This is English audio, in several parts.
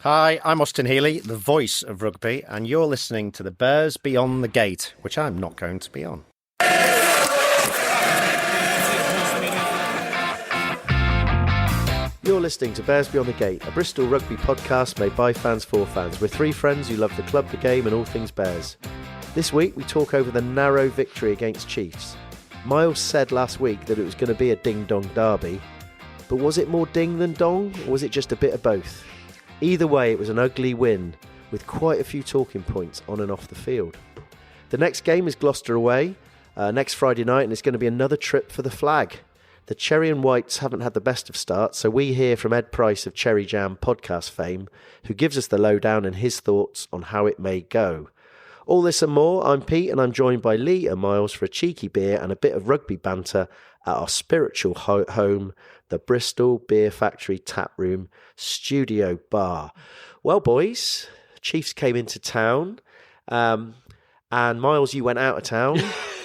Hi, I'm Austin Healy, the voice of rugby, and you're listening to the Bears Beyond the Gate, which I'm not going to be on. You're listening to Bears Beyond the Gate, a Bristol rugby podcast made by fans for fans. We're three friends who love the club, the game and all things Bears. This week we talk over the narrow victory against Chiefs. Miles said last week that it was going to be a ding-dong derby, but was it more ding than dong, or was it just a bit of both? Either way, it was an ugly win, with quite a few talking points on and off the field. The next game is Gloucester away, next Friday night, and it's going to be another trip for the flag. The Cherry and Whites haven't had the best of starts, so we hear from Ed Price of Cherry Jam podcast fame, who gives us the lowdown and his thoughts on how it may go. All this and more, I'm Pete, and I'm joined by Lee and Miles for a cheeky beer and a bit of rugby banter at our spiritual home, the Bristol Beer Factory Tap Room Studio Bar. Well, boys, Chiefs came into town, and Miles, you went out of town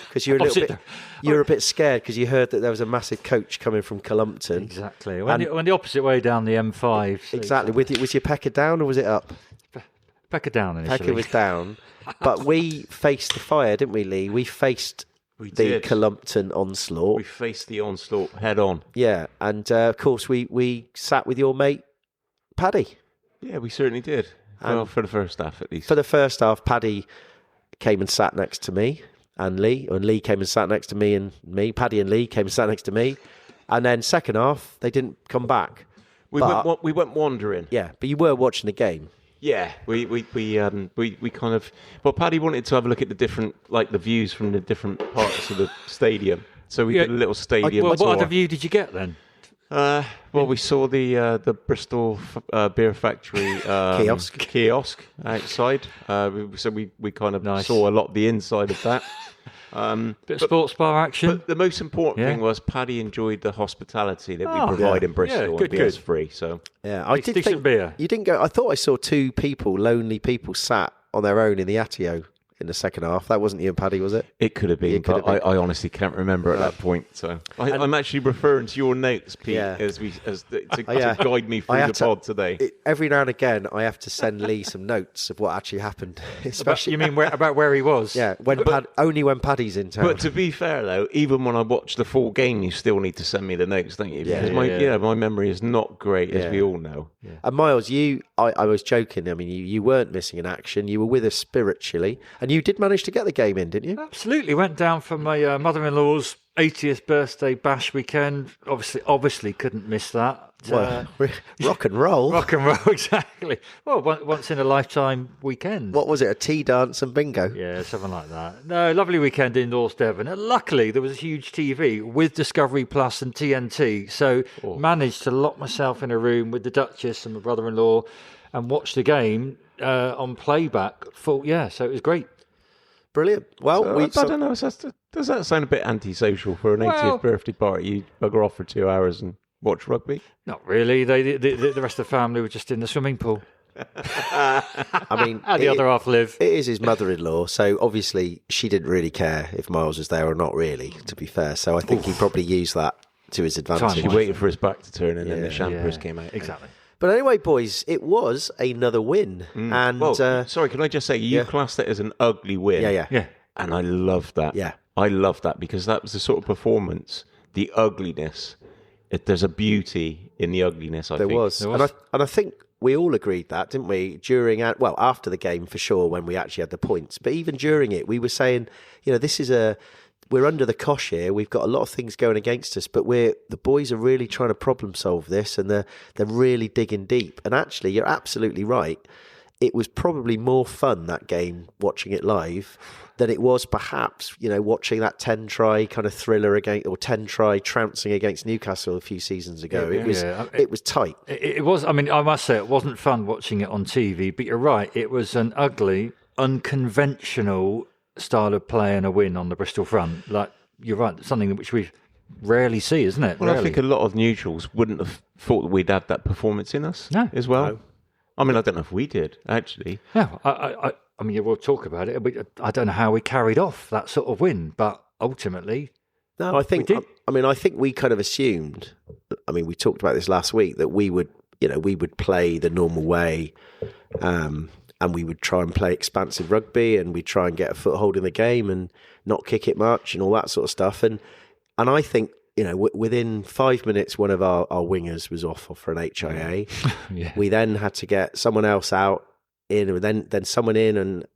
because you were a bit scared because you heard that there was a massive coach coming from Columpton. Exactly. Went the opposite way down the M5. So exactly. Was your pecker down or was it up? Pecker down initially. Pecker was down. But we faced the fire, didn't we, Lee? We faced the Columpton onslaught. We faced the onslaught head on. Yeah, and of course we sat with your mate, Paddy. Yeah, we certainly did. Well, for the first half at least. For the first half, Paddy came and sat next to me and Lee came and sat next to me and me. Paddy and Lee came and sat next to me. And then second half, they didn't come back. We went wandering. Yeah, but you were watching the game. Yeah, we kind of. Well, Paddy wanted to have a look at the different, like the views from the different parts of the stadium. So we did a little stadium. What other view did you get then? Well, we saw the Bristol Beer Factory kiosk outside. So we kind of saw a lot of the inside of that. Bit of sports bar action. But the most important thing was Paddy enjoyed the hospitality that we provide in Bristol and beer's free. So yeah, I did decent think beer. You didn't go. I thought I saw two lonely people sat on their own in the Atio in the second half. That wasn't you and Paddy, was it? It could have been, but I honestly can't remember at that point. So I'm actually referring to your notes, Pete, to guide me through the pod today. Every now and again, I have to send Lee some notes of what actually happened. Especially, you mean about where he was? Yeah, only when Paddy's in town. But to be fair, though, even when I watch the full game, you still need to send me the notes, don't you? Because my memory is not great, as we all know. Yeah. And Miles, I was joking. I mean, you weren't missing in action. You were with us spiritually. And you did manage to get the game in, didn't you? Absolutely. Went down for my mother-in-law's 80th birthday bash weekend. Obviously couldn't miss that. Rock and roll. Rock and roll, exactly. Well, once in a lifetime weekend. What was it, a tea dance and bingo? Yeah, something like that. No, lovely weekend in North Devon. And luckily, there was a huge TV with Discovery Plus and TNT. So managed to lock myself in a room with the Duchess and my brother-in-law and watch the game on playback. So it was great. Brilliant. Well, I don't know. Does that sound a bit antisocial for an 80th birthday party? You bugger off for 2 hours and watch rugby? Not really. The rest of the family were just in the swimming pool. I mean, how the other half live. It is his mother-in-law, so obviously she didn't really care if Miles was there or not, really, to be fair. So I think he probably used that to his advantage. She waited for his back to turn and then the champers came out. Exactly. But anyway, boys, it was another win. And sorry, can I just say, you classed it as an ugly win. Yeah. And I love that. Yeah. I love that because that was the sort of performance, the ugliness. There's a beauty in the ugliness, I think. There was. And I think we all agreed that, didn't we? After the game, for sure, when we actually had the points. But even during it, we were saying, we're under the cosh here. We've got a lot of things going against us, but the boys are really trying to problem solve this, and they're really digging deep. And actually, you're absolutely right. It was probably more fun, that game, watching it live, than it was perhaps, watching that 10-try kind of thriller against, or 10-try trouncing against Newcastle a few seasons ago. It was tight. It was. I mean, I must say, it wasn't fun watching it on TV. But you're right. It was an ugly, unconventional style of play and a win on the Bristol front. Like, you're right, something which we rarely see, isn't it? Well, I think a lot of neutrals wouldn't have thought that we'd had that performance in us as well. No. I mean, I don't know if we did, actually. No, I mean, we'll talk about it, but I don't know how we carried off that sort of win, but ultimately, I think we kind of assumed, we talked about this last week, that we would we would play the normal way, and we would try and play expansive rugby, and we'd try and get a foothold in the game and not kick it much and all that sort of stuff. And I think, within 5 minutes, one of our wingers was off for an HIA. Yeah. We then had to get someone else out in, and then someone in and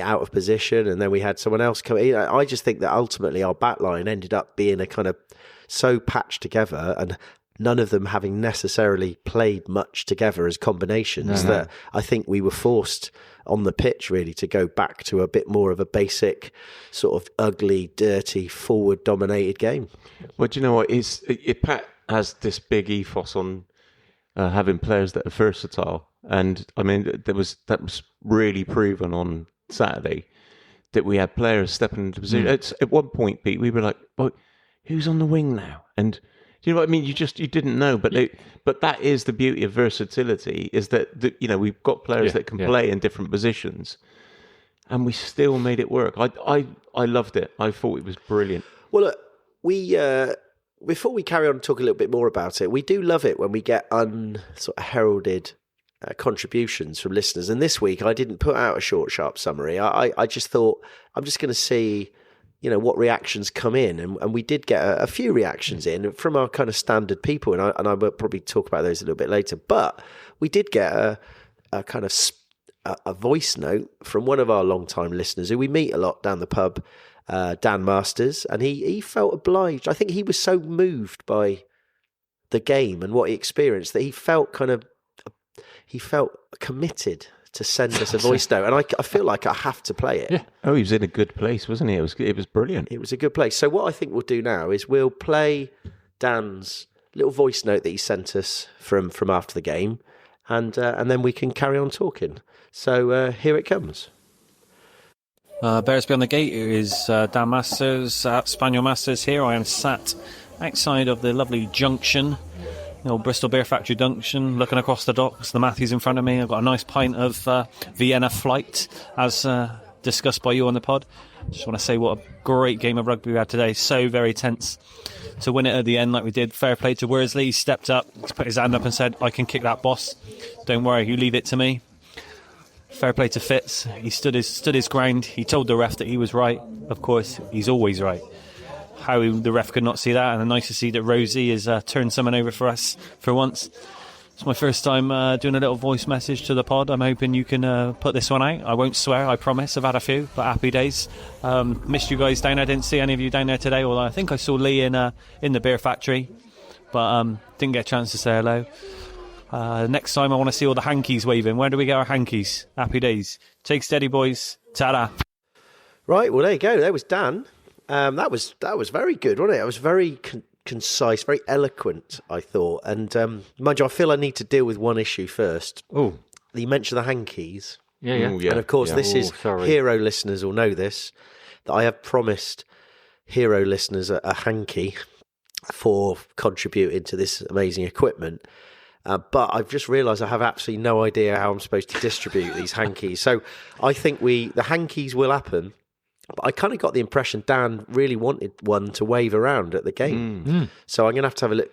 out of position, and then we had someone else come in. I just think that ultimately our back line ended up being a kind of so patched together, and none of them having necessarily played much together as combinations, that I think we were forced on the pitch really to go back to a bit more of a basic sort of ugly, dirty, forward-dominated game. Well, do you know what? Pat has this big ethos on having players that are versatile. And I mean, that was really proven on Saturday, that we had players stepping into position. At one point, Pete, we were like, well, who's on the wing now? And do you know what I mean? You didn't know, but that is the beauty of versatility, is that we've got players that can play in different positions, and we still made it work. I loved it. I thought it was brilliant. Well, look, we before we carry on and talk a little bit more about it, we do love it when we get heralded contributions from listeners. And this week, I didn't put out a short, sharp summary. I just thought I'm just going to see what reactions come in, and we did get a few reactions in from our kind of standard people, and I will probably talk about those a little bit later. But we did get a kind of a voice note from one of our long-time listeners who we meet a lot down the pub, Dan Masters, and he felt obliged. I think he was so moved by the game and what he experienced that he felt committed to send us a voice note, and I feel like I have to play it. Yeah. Oh, he was in a good place, wasn't he? It was brilliant. It was a good place. So what I think we'll do now is we'll play Dan's little voice note that he sent us from after the game, and then we can carry on talking. So here it comes. Bears Beyond the Gate, it is Dan Masters at Spaniel Masters here. I am sat outside of the lovely junction, Bristol Beer Factory junction, looking across the docks. The Matthews in front of me. I've got a nice pint of Vienna Flight, as discussed by you on the pod. Just want to say what a great game of rugby we had today. So very tense to win it at the end like we did. Fair play to Worsley. He stepped up, put his hand up and said, I can kick that, boss. Don't worry, you leave it to me. Fair play to Fitz. He stood his ground. He told the ref that he was right. Of course, he's always right. How the ref could not see that, and nice to see that Rosie has turned someone over for us for once. It's my first time doing a little voice message to the pod. I'm hoping you can put this one out. I won't swear, I promise. I've had a few, but happy days. Missed you guys down there. Didn't see any of you down there today, although I think I saw Lee in the beer factory, but didn't get a chance to say hello. Next time I want to see all the hankies waving. Where do we get our hankies? Happy days. Take steady, boys. Ta-da. Right, well, there you go. There was Dan. That was very good, wasn't it? It was very concise, very eloquent, I thought. And mind you, I feel I need to deal with one issue first. Oh, you mentioned the hankies. Yeah. Ooh, yeah. And of course, this is Hero listeners will know this, that I have promised Hero listeners a hanky for contributing to this amazing equipment. But I've just realised I have absolutely no idea how I'm supposed to distribute these hankies. So I think the hankies will happen. But I kind of got the impression Dan really wanted one to wave around at the game. So I'm going to have a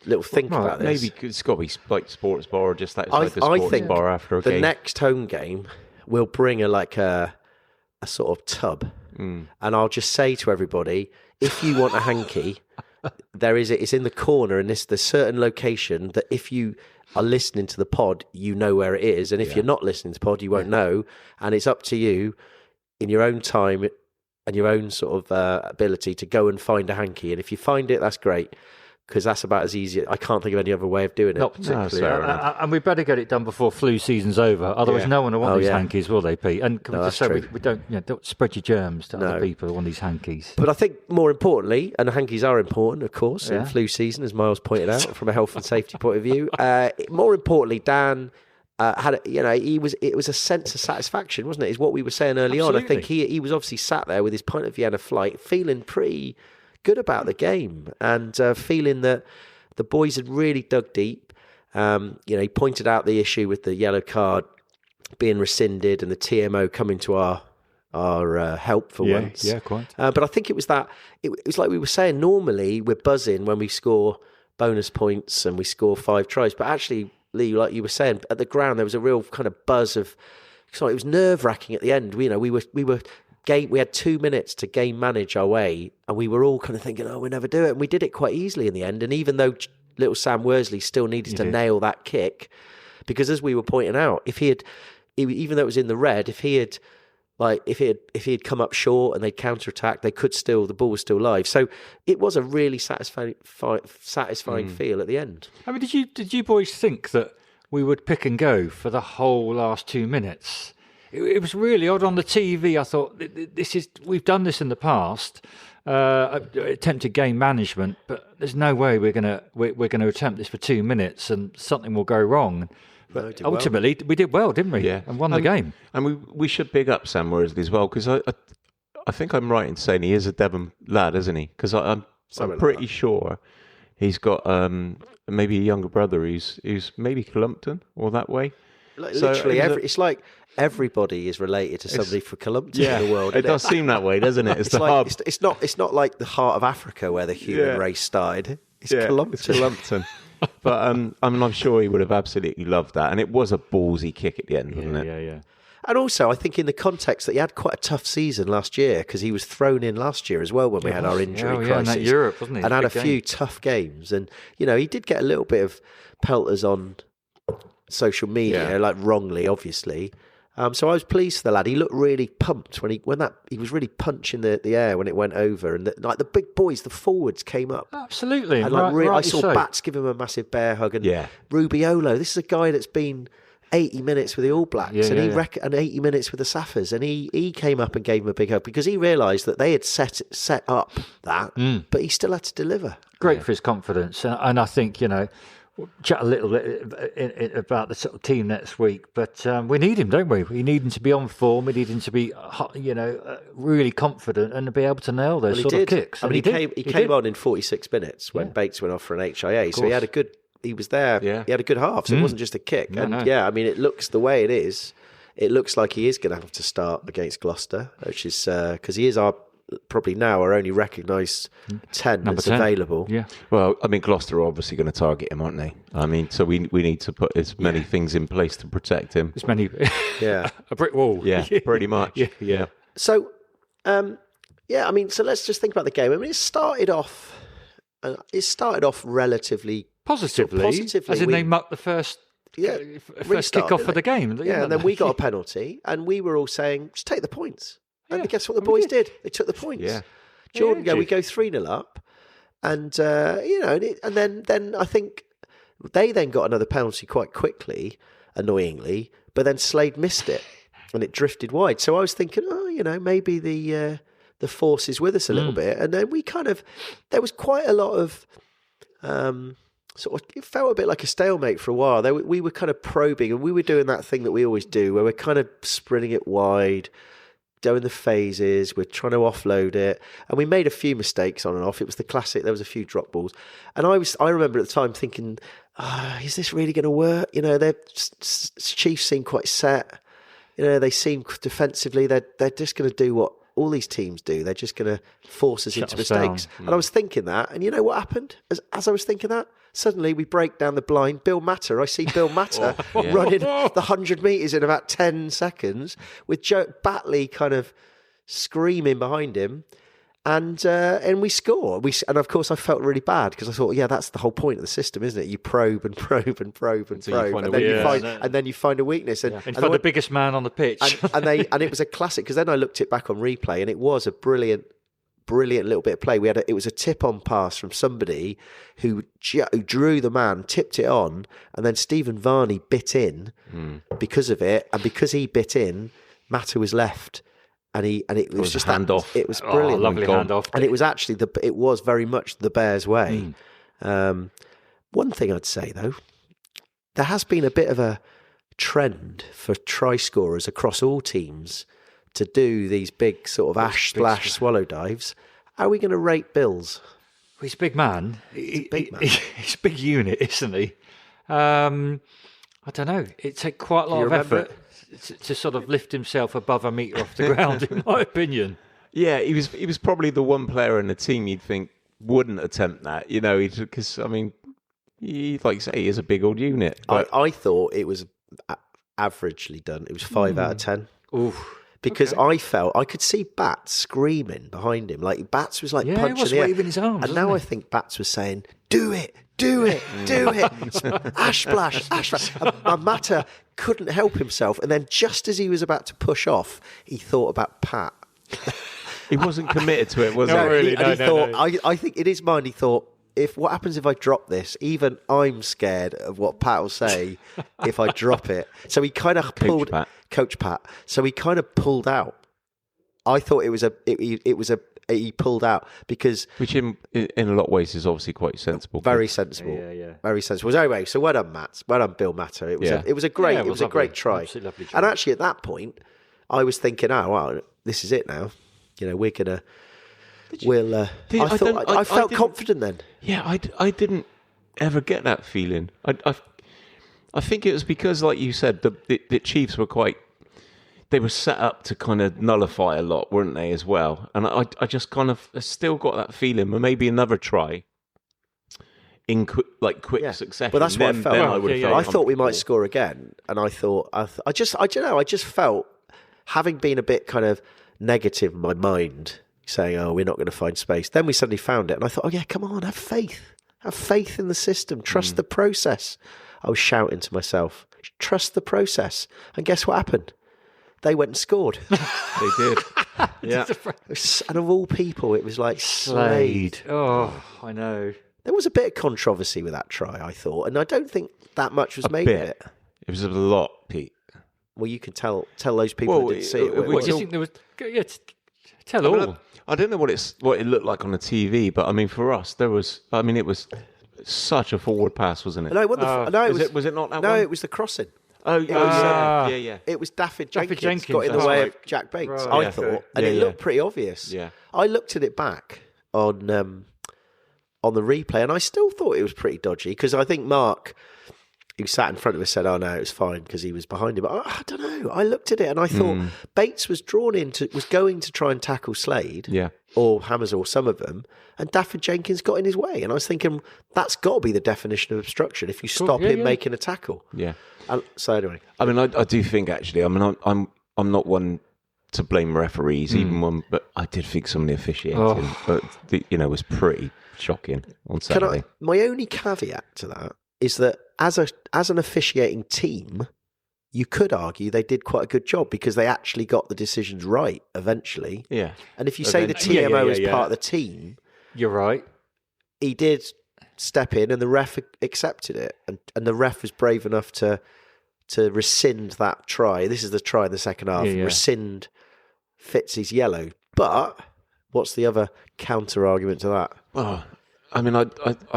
little think about this. Maybe it's got to be like sports bar or just outside the sports bar after a game. The next home game, we'll bring a sort of tub. And I'll just say to everybody, if you want a hanky, it's in the corner in the certain location that if you are listening to the pod, you know where it is. And if you're not listening to the pod, you won't know. And it's up to you in your own time and your own sort of ability to go and find a hanky. And if you find it, that's great, because that's about as easy. I can't think of any other way of doing it. Not particularly. And we better get it done before flu season's over. Otherwise, no one will want these hankies, will they, Pete? And can we just say we don't spread your germs to other people on these hankies. But I think more importantly, and the hankies are important, of course, in flu season, as Miles pointed out, from a health and safety point of view. More importantly, Dan it was a sense of satisfaction, wasn't it? Is what we were saying early on. I think he was obviously sat there with his pint of Vienna Flight, feeling pretty good about the game, and feeling that the boys had really dug deep. He pointed out the issue with the yellow card being rescinded and the TMO coming to our help for once. Yeah, quite. But I think it was like we were saying, normally we're buzzing when we score bonus points and we score 5 tries, but actually Lee, like you were saying, at the ground there was a real kind of buzz of. So it was nerve-wracking at the end. We had 2 minutes to game manage our way, and we were all kind of thinking, "Oh, we'll never do it." And we did it quite easily in the end. And even though little Sam Worsley still needed to nail that kick, because as we were pointing out, even though it was in the red, if he had come up short and they'd counter-attacked, the ball was still live. So it was a really satisfying feel at the end. I mean, did you boys think that we would pick and go for the whole last 2 minutes? It was really odd on the TV. I thought we've done this in the past, attempted game management, but there's no way we're going to attempt this for 2 minutes and something will go wrong. But ultimately, we did well, didn't we? Yeah, and won the game. And we should big up Sam Worsley as well, because I think I'm right in saying he is a Devon lad, isn't he? Because I'm pretty sure he's got maybe a younger brother who's maybe Columpton or that way. Literally, it's like everybody is related to somebody from Columpton in the world. It does seem that way, doesn't it? It's not like the heart of Africa where the human race started. It's Columpton. It's Columpton. But I'm sure he would have absolutely loved that, and it was a ballsy kick at the end, wasn't it? Yeah. And also, I think in the context that he had quite a tough season last year, because he was thrown in last year as well when we had our injury crisis. In that Europe, wasn't he? And had a few tough games. And, he did get a little bit of pelters on social media, like wrongly, obviously. So I was pleased for the lad. He looked really pumped when he was really punching the air when it went over. And the big boys, the forwards came up. Absolutely. And I saw Bats give him a massive bear hug. And Rubiolo, this is a guy that's been 80 minutes with the All Blacks and 80 minutes with the Saffers, and he came up and gave him a big hug because he realised that they had set up that, but he still had to deliver. Great for his confidence, and I think we'll chat a little bit about the sort of team next week, but we need him, don't we? We need him to be on form. We need him to be really confident and to be able to nail those sort of kicks. I mean, he came on in 46 minutes when Bates went off for an HIA, so he was there. Yeah. He had a good half, so it wasn't just a kick. I mean, it looks the way it is. It looks like he is going to have to start against Gloucester, which is because he is probably now our only recognised 10 that's available. Yeah. Well, I mean, Gloucester are obviously going to target him, aren't they? I mean, so we need to put as many things in place to protect him. As many, a brick wall. Yeah, pretty much. Yeah. So, I mean, so let's just think about the game. I mean, it started off relatively positively. As in they mucked the first kick-off for the game. And then we got a penalty, and we were all saying, just take the points. And guess what the boys did? They took the points. Yeah. Jordan, we go 3-0 up, and then I think they then got another penalty quite quickly, annoyingly, but then Slade missed it, and it drifted wide. So I was thinking, maybe the force is with us a little bit, and then there was quite a lot of. It felt a bit like a stalemate for a while. We were kind of probing, and we were doing that thing that we always do, where we're kind of sprinting it wide, doing the phases. We're trying to offload it, and we made a few mistakes on and off. It was the classic. There was a few drop balls, and I remember at the time thinking, "Is this really going to work?" Their Chiefs seem quite set. They seem defensively. They're just going to do what all these teams do. They're just going to force us into mistakes. And I was thinking that, and you know what happened? As I was thinking that, suddenly we break down the blind. I see Bill Matter running the 100 metres in about 10 seconds with Joe Batley kind of screaming behind him. And we score. And of course, I felt really bad because I thought, that's the whole point of the system, isn't it? You probe and probe and probe and probe, and then you find a weakness. And find the biggest man on the pitch. And it was a classic because then I looked it back on replay, and it was a brilliant little bit of play. It was a tip-on pass from somebody who drew the man, tipped it on, and then Stephen Varney bit in because of it, and because he bit in, Matter was left. And it was just handoff. It was brilliant, lovely handoff, and it was actually it was very much the Bears' way. One thing I'd say though, there has been a bit of a trend for try scorers across all teams to do these big sort of ash splash swallow dives. How are we going to rate Bills? Well, he's a big man. He's a big man. He's a big unit, isn't he? I don't know. It takes quite a lot of effort to sort of lift himself above a metre off the ground, in my opinion. Yeah, he was probably the one player in the team you'd think wouldn't attempt that, because, I mean, like you say, he is a big old unit. But I thought it was averagely done. It was 5 out of 10. Oof. Because I felt I could see Bats screaming behind him. Like Bats was like Yeah, punching he was the air. waving his arms. And now I think Bats was saying, "Do it, do it, do it." Ash splash, ash splash. And Mata couldn't help himself. And then just as he was about to push off, he thought about Pat. he wasn't committed to it, was Not he? really. He thought, I think in his mind, he thought, what happens if I drop this? Even I'm scared of what Pat will say if I drop it. So he kind of pulled Coach Pat. So he kind of pulled out. I thought it was he pulled out because Which in a lot of ways is obviously quite sensible. very sensible. Yeah. Very sensible. So anyway, so well done, Matt. Well done, Bill Matter. It was a great Yeah, it was a lovely. great try. Absolutely lovely try. And actually at that point, I was thinking, oh wow, this is it now. You know, we're gonna. I felt confident then. Yeah, I didn't ever get that feeling. I think it was because, like you said, the Chiefs were they were set up to kind of nullify a lot, weren't they, as well? And I just kind of still got that feeling, but maybe another try in quick succession. But that's what I felt. Then I would have felt I thought we might comfortable. score again, and I thought I don't know. I just felt, having been a bit kind of negative in my mind, saying, "Oh, we're not going to find space." Then we suddenly found it, and I thought, "Oh yeah, come on, have faith in the system, trust the process." I was shouting to myself, "Trust the process," and guess what happened? They went and scored. They did. Yeah. And of all people, it was like Slade. Oh, I know. There was a bit of controversy with that try, I thought, and I don't think that much was made of it. It was a lot, Pete. Well, you can tell those people who didn't see it. What do you think there was? Yeah, tell all. I don't know what it looked like on the TV, but I mean, for us, it was such a forward pass, wasn't it? No, Was it not that one? No, it was the crossing. Yeah. It was Daffyd Daffyd Jenkins got in the Jenkins, way that's of Jack Bates, Right. I thought, and Yeah, it yeah. looked pretty obvious. Yeah. I looked at it back on the replay, and I still thought it was pretty dodgy because I think Mark, who sat in front of us, said, "Oh no, it was fine because he was behind him." But I don't know. I looked at it and I thought Bates was was going to try and tackle Slade, or Hammers, or some of them, and Daffyd Jenkins got in his way. And I was thinking that's got to be the definition of obstruction if you stop him making a tackle. Yeah. So anyway, I mean, I do think actually. I mean, I'm not one to blame referees, even one, but I did think some of the officiating, was pretty shocking on Saturday. My only caveat to that is that as an officiating team, you could argue they did quite a good job because they actually got the decisions right eventually. Yeah. And if you say the TMO is part of the team, You're right. he did step in and the ref accepted it. And the ref was brave enough to rescind that try. This is the try in the second half. Rescind Fitz's yellow. But what's the other counter argument to that? Oh, I mean, I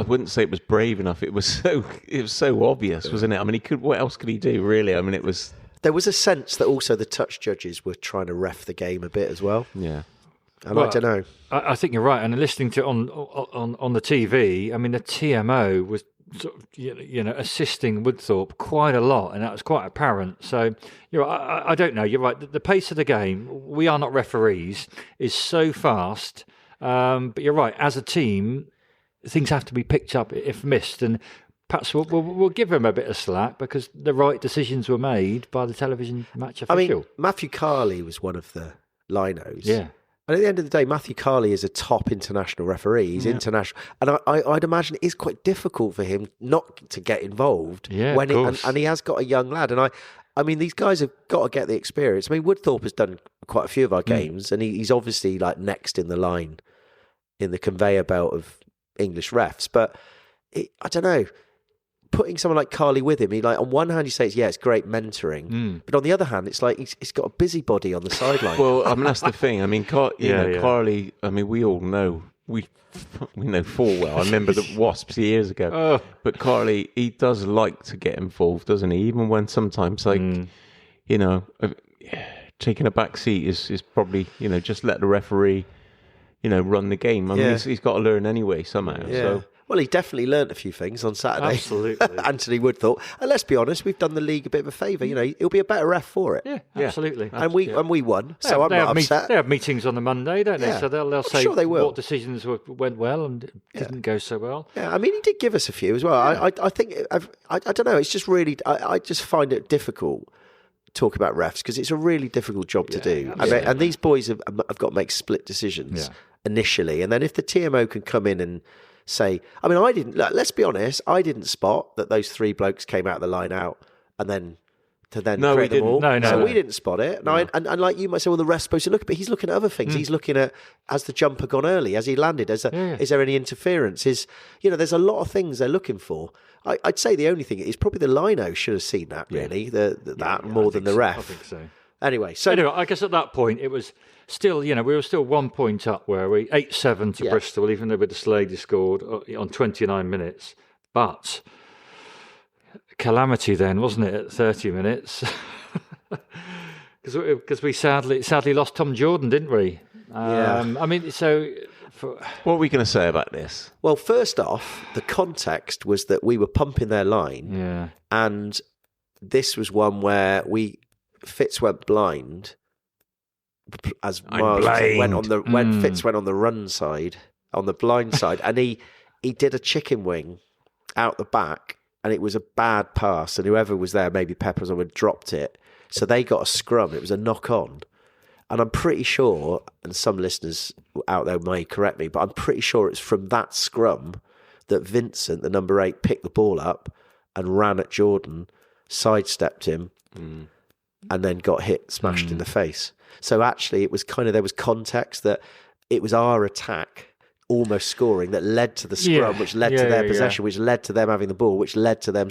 wouldn't say it was brave enough. It was so obvious, wasn't it? I mean, what else could he do, really? I mean, it was. There was a sense that also the touch judges were trying to ref the game a bit as well. Yeah. And I don't know. I think you're right. And listening to it on the TV, I mean, the TMO was sort of, assisting Woodthorpe quite a lot, and that was quite apparent. So I don't know. You're right. The pace of the game, we are not referees, is so fast. But you're right. As a team, things have to be picked up if missed, and perhaps we'll give him a bit of slack because the right decisions were made by the television match official. I mean, Matthew Carley was one of the linos. Yeah. And at the end of the day, Matthew Carley is a top international referee. He's international. And I'd imagine it's quite difficult for him not to get involved. Yeah, of course. And he has got a young lad. And I mean, these guys have got to get the experience. I mean, Woodthorpe has done quite a few of our games, and he's obviously like next in the line in the conveyor belt of English refs. But I don't know. Putting someone like Carley with him, on one hand you say it's great mentoring, but on the other hand it's like he's got a busybody on the sideline. Well, I mean that's the thing. I mean, Carley. I mean, we all know we know full well. I remember the Wasps years ago, but Carley, he does like to get involved, doesn't he? Even when sometimes taking a back seat is probably just let the referee run the game. I mean, he's got to learn anyway somehow. Yeah. So. Well, he definitely learnt a few things on Saturday. Absolutely. Anthony Wood thought. And let's be honest, we've done the league a bit of a favour. You know, he'll be a better ref for it. Yeah, absolutely. And we won, so I'm not upset. They have meetings on the Monday, don't they? Yeah. So they'll say sure they will. what decisions went well and didn't go so well. Yeah, I mean, he did give us a few as well. I think, I don't know, it's just really, I just find it difficult talking about refs because it's a really difficult job to do. I mean, and these boys have got to make split decisions initially. And then if the TMO can come in and say, I mean, let's be honest, I didn't spot that those 3 blokes came out of the line out and then create them all. So we didn't spot it. And like you might say, well, the ref's supposed to look at, but he's looking at other things. He's looking at, has the jumper gone early? Has he landed? Is there any interference? There's a lot of things they're looking for. I'd say the only thing is probably the lino should have seen that, really, that more than the ref. I think so. Anyway, I guess at that point it was still, we were still 1 point up, were we? 8-7 to Bristol, even though Slade scored on 29 minutes. But calamity then, wasn't it, at 30 minutes? Because we sadly lost Tom Jordan, didn't we? I mean, so... What are we going to say about this? Well, first off, the context was that we were pumping their line, and this was one where Fitz went blind as Miles when Fitz went on the run side, on the blind side, and he did a chicken wing out the back, and it was a bad pass, and whoever was there, maybe Peppers, had dropped it, so they got a scrum. It was a knock on. And I'm pretty sure, and some listeners out there may correct me, but I'm pretty sure it's from that scrum that Vincent, the number 8, picked the ball up and ran at Jordan, sidestepped him, and then got smashed in the face. So actually, it was there was context that it was our attack almost scoring that led to the scrum, which led to their possession, which led to them having the ball, which led to them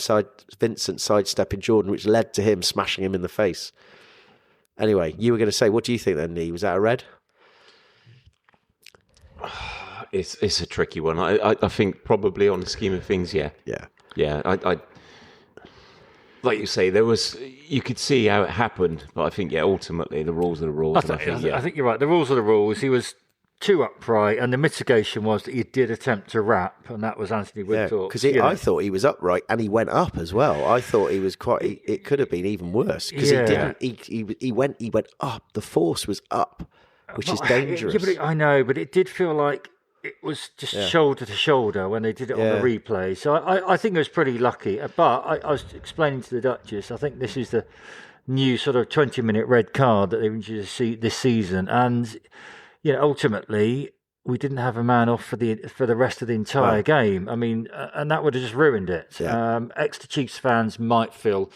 Vincent sidestepping Jordan, which led to him smashing him in the face. Anyway, you were going to say, what do you think then, Nee? Was that a red? It's a tricky one. I think probably on the scheme of things, yeah. I like you say, you could see how it happened, but I think ultimately the rules are the rules. I think you're right. The rules are the rules. He was too upright, and the mitigation was that he did attempt to wrap, and that was Anthony Wood. Because I thought he was upright, and he went up as well. I thought he was quite. It could have been even worse because he didn't. He went up. The force was up, which is dangerous. I know, but it did feel like it was just shoulder to shoulder when they did it on the replay. So I think it was pretty lucky. But I was explaining to the Duchess, I think this is the new sort of 20-minute red card that they've introduced this season, and ultimately we didn't have a man off for the rest of the entire game. I mean, and that would have just ruined it. Exeter Chiefs fans might feel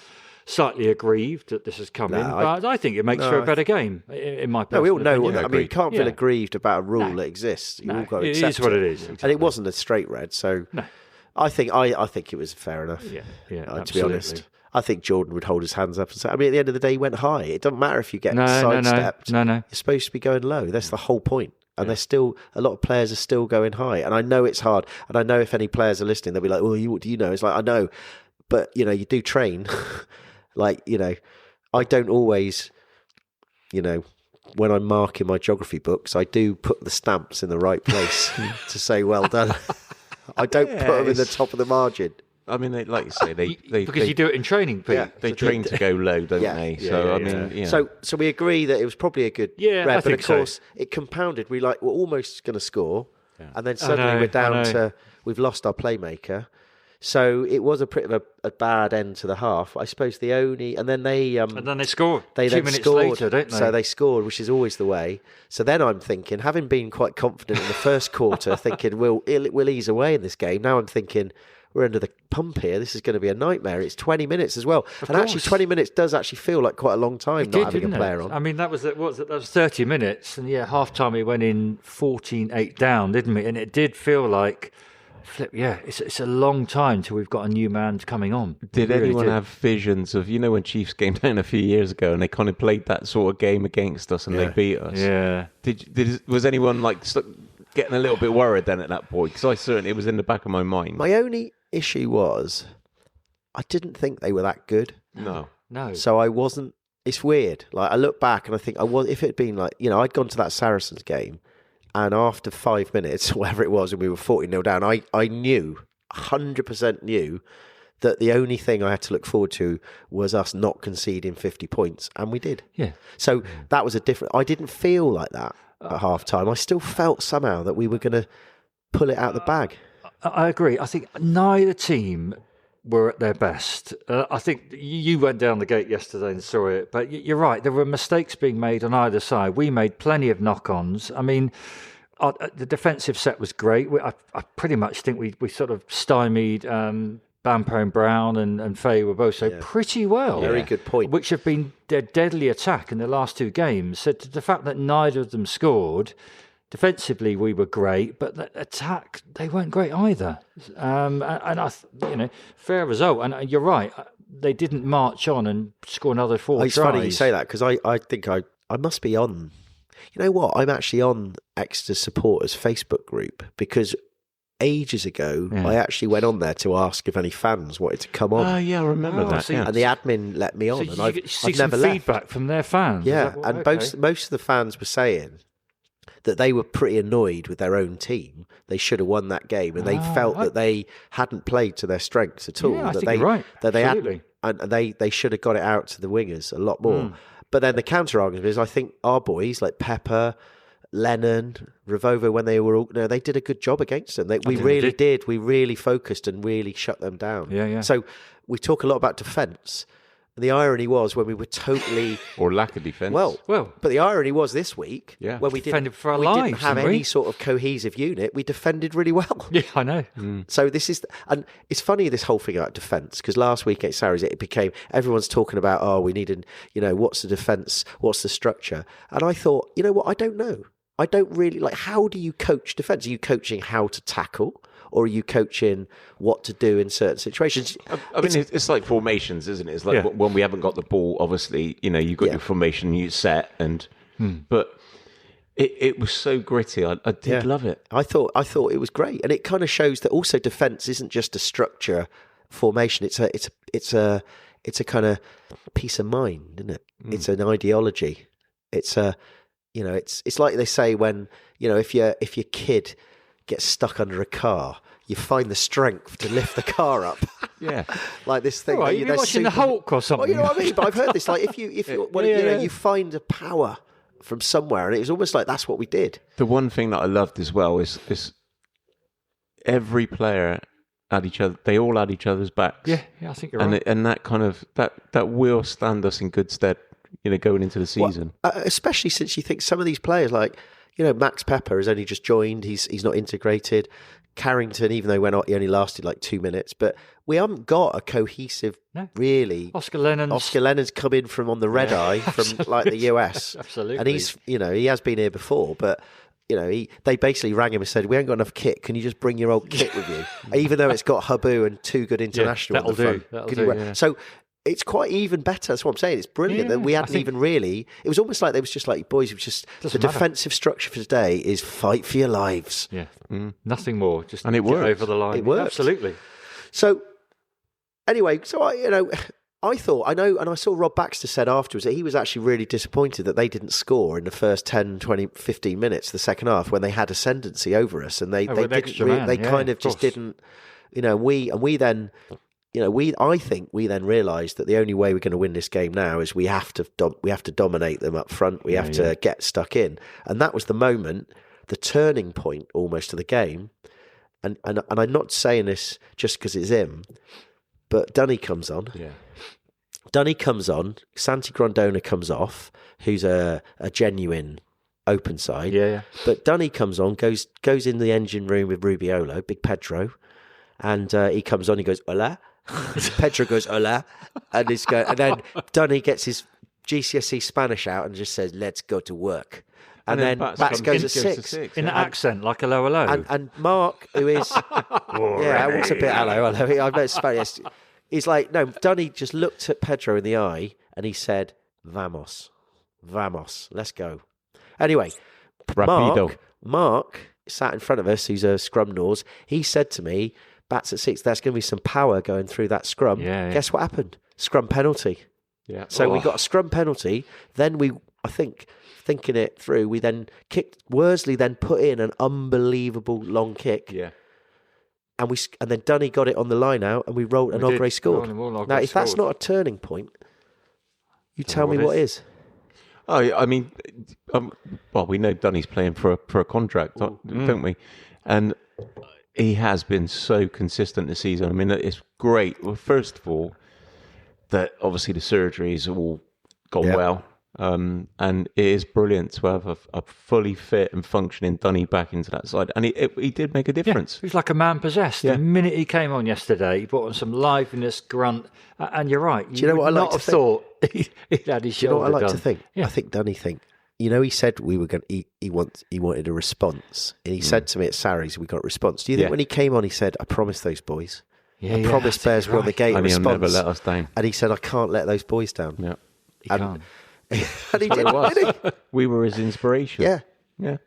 slightly aggrieved that this has come in, but I think it makes for a better game, in my personal opinion. We all know. I mean, you can't feel aggrieved about a rule that exists. You've all got to accept it is what it is. Exactly. And it wasn't a straight red, so I think it was fair enough. To be honest. I think Jordan would hold his hands up and say, I mean, at the end of the day, he went high. It doesn't matter if you get sidestepped. No. You're supposed to be going low. That's the whole point. And there's still, a lot of players are still going high. And I know it's hard. And I know if any players are listening, they'll be like, well, what do you know? It's like, I know. But, you do train. I don't always, when I'm marking my geography books, I do put the stamps in the right place to say, well done. I don't put them in the top of the margin. I mean, like you say, they because you do it in training, Pete. They train to go low, don't they? So we agree that it was probably a good red, but of course it compounded. We're almost going to score, and then suddenly we're down to we've lost our playmaker. So it was a pretty a bad end to the half. I suppose and then they scored. They 2 then minutes scored, later, don't they? So they scored, which is always the way. So then I'm thinking, having been quite confident in the first quarter, thinking we'll ease away in this game. Now I'm thinking, we're under the pump here. This is going to be a nightmare. It's 20 minutes as well. Actually, 20 minutes does actually feel like quite a long time not having a player on. I mean, that was 30 minutes. And half-time we went in 14-8 down, didn't we? And it did feel like, it's a long time till we've got a new man coming on. Did anyone have visions of, when Chiefs came down a few years ago and they kind of played that sort of game against us and they beat us? Yeah. Was anyone getting a little bit worried then at that point? Because it was in the back of my mind. My only issue was I didn't think they were that good. No. So I wasn't. It's weird. I look back and I think if it had been I'd gone to that Saracens game And after 5 minutes, whatever it was, and we were 40-0 down, I knew, 100% knew, that the only thing I had to look forward to was us not conceding 50 points, and we did. Yeah. So that was a different... I didn't feel like that at half-time. I still felt somehow that we were going to pull it out the bag. I agree. I think neither team were at their best. I think you went down the gate yesterday and saw it, but you're right. There were mistakes being made on either side. We made plenty of knock-ons. I mean, the defensive set was great. I pretty much think we sort of stymied Bampo and Brown and Faye were both pretty well. Very good point. Which have been their deadly attack in the last two games. So the fact that neither of them scored... Defensively, we were great, but the attack, they weren't great either. Fair result. And you're right, they didn't march on and score another 4 It's tries. funny you say that, because I think I must be on... You know what? I'm actually on Exeter Supporters Facebook group, because ages ago, I actually went on there to ask if any fans wanted to come on. Oh, yeah, I remember that. see, And the admin let me on, So and you I've never some left. feedback from their fans. Yeah, and most of the fans were saying that they were pretty annoyed with their own team. They should have won that game, and they felt that they hadn't played to their strengths at all. Yeah, I that think you're right. That they Absolutely. hadn't, and they should have got it out to the wingers a lot more. But then the counter argument is, I think our boys like Pepper, Lennon, Ravovo, when they were all, they did a good job against them. We really did. We really focused and really shut them down. Yeah. So we talk a lot about defence. And the irony was when we were totally... Or lack of defence. Well, but the irony was this week, when we Defended for our didn't lives, have didn't we? any sort of cohesive unit, we defended really well. Yeah, I know. So this is... And it's funny, this whole thing about defence, because last week at Sarries, it became... Everyone's talking about, we need what's the defence, what's the structure? And I thought, you know what, I don't know. I don't really... how do you coach defence? Are you coaching how to tackle? Or are you coaching what to do in certain situations? I mean, it's like formations, isn't it? It's like when we haven't got the ball, obviously, you've got your formation, you set, but it was so gritty. I did love it. I thought it was great, and it kind of shows that also defence isn't just a structure formation. It's a kind of peace of mind, isn't it? It's an ideology. It's it's like they say when if your kid gets stuck under a car, you find the strength to lift the car up. Yeah, like this thing. Right, you're watching the Hulk or something. Well, you know what I mean. But I've heard this. Like if you find a power from somewhere, and it was almost like that's what we did. The one thing that I loved as well is every player had each other. They all had each other's backs. Yeah, I think you're right. And that kind of that will stand us in good stead, going into the season. Especially since you think some of these players like. Max Pepper has only just joined. He's not integrated. Carrington, even though he only lasted like 2 minutes, but we haven't got a cohesive, really. Oscar Lennon's come in from on the red eye from like the US. Absolutely. And he's, he has been here before, but they basically rang him and said, we ain't got enough kit. Can you just bring your old kit with you? Even though it's got Habu and 2 good international on the front. That'll do. So it's quite even better. That's what I'm saying. It's brilliant that we hadn't even really... It was almost like they was just like, boys, it was just... The defensive structure for today is fight for your lives. Yeah. Nothing more. Just and it get worked. over the line. It worked. Absolutely. So, anyway, I thought, and I saw Rob Baxter said afterwards that he was actually really disappointed that they didn't score in the first 10, 20, 15 minutes, the second half, when they had ascendancy over us. And they didn't, just didn't, I think we then realised that the only way we're going to win this game now is we have to dominate them up front. We have to get stuck in, and that was the moment, the turning point almost of the game. And I'm not saying this just because it's him, but Dunny comes on. Yeah, Dunny comes on. Santi Grondona comes off, who's a genuine open side. Yeah. But Dunny comes on, goes in the engine room with Rubiolo, Big Pedro, and he comes on. He goes, "Hola." Pedro goes, "Hola," and then Dunny gets his GCSE Spanish out and just says, "Let's go to work." And then Bats goes at 6. In an accent, like hello. And Mark, who is... what's a bit hello. I know Spanish. He's like, no, Dunny just looked at Pedro in the eye and he said, Vamos, let's go. Anyway, Mark sat in front of us, who's a scrum nose. He said to me, Bats at 6, there's going to be some power going through that scrum. Yeah. Guess what happened? Scrum penalty. Yeah. So we got a scrum penalty. Then we I think, thinking it through, we then kicked. Worsley then put in an unbelievable long kick. Yeah. And then Dunny got it on the line out, and we rolled, and Ogre scored. Now, if that's not a turning point, you tell me what is. Oh, I mean, well, we know Dunny's playing for a contract, don't we? And he has been so consistent this season. I mean, it's great. Well, first of all, that obviously the surgery's all gone well. And it is brilliant to have a fully fit and functioning Dunny back into that side. And he did make a difference. He was like a man possessed. The minute he came on yesterday, he brought on some liveliness, grunt. And you're right. Do you know what I like to think? Thought he'd had his shoulder. Do you know what I like done. to think? Yeah. I think Dunny he said we were going. He wanted a response, and he said to me at Sarries, "We got a response." Do you think when he came on, he said, "I promised those boys, I promised Bears were on the gate." And he'll response, never let us down. And he said, "I can't let those boys down." Yeah, He can't. And he did, didn't he? We were his inspiration. Yeah.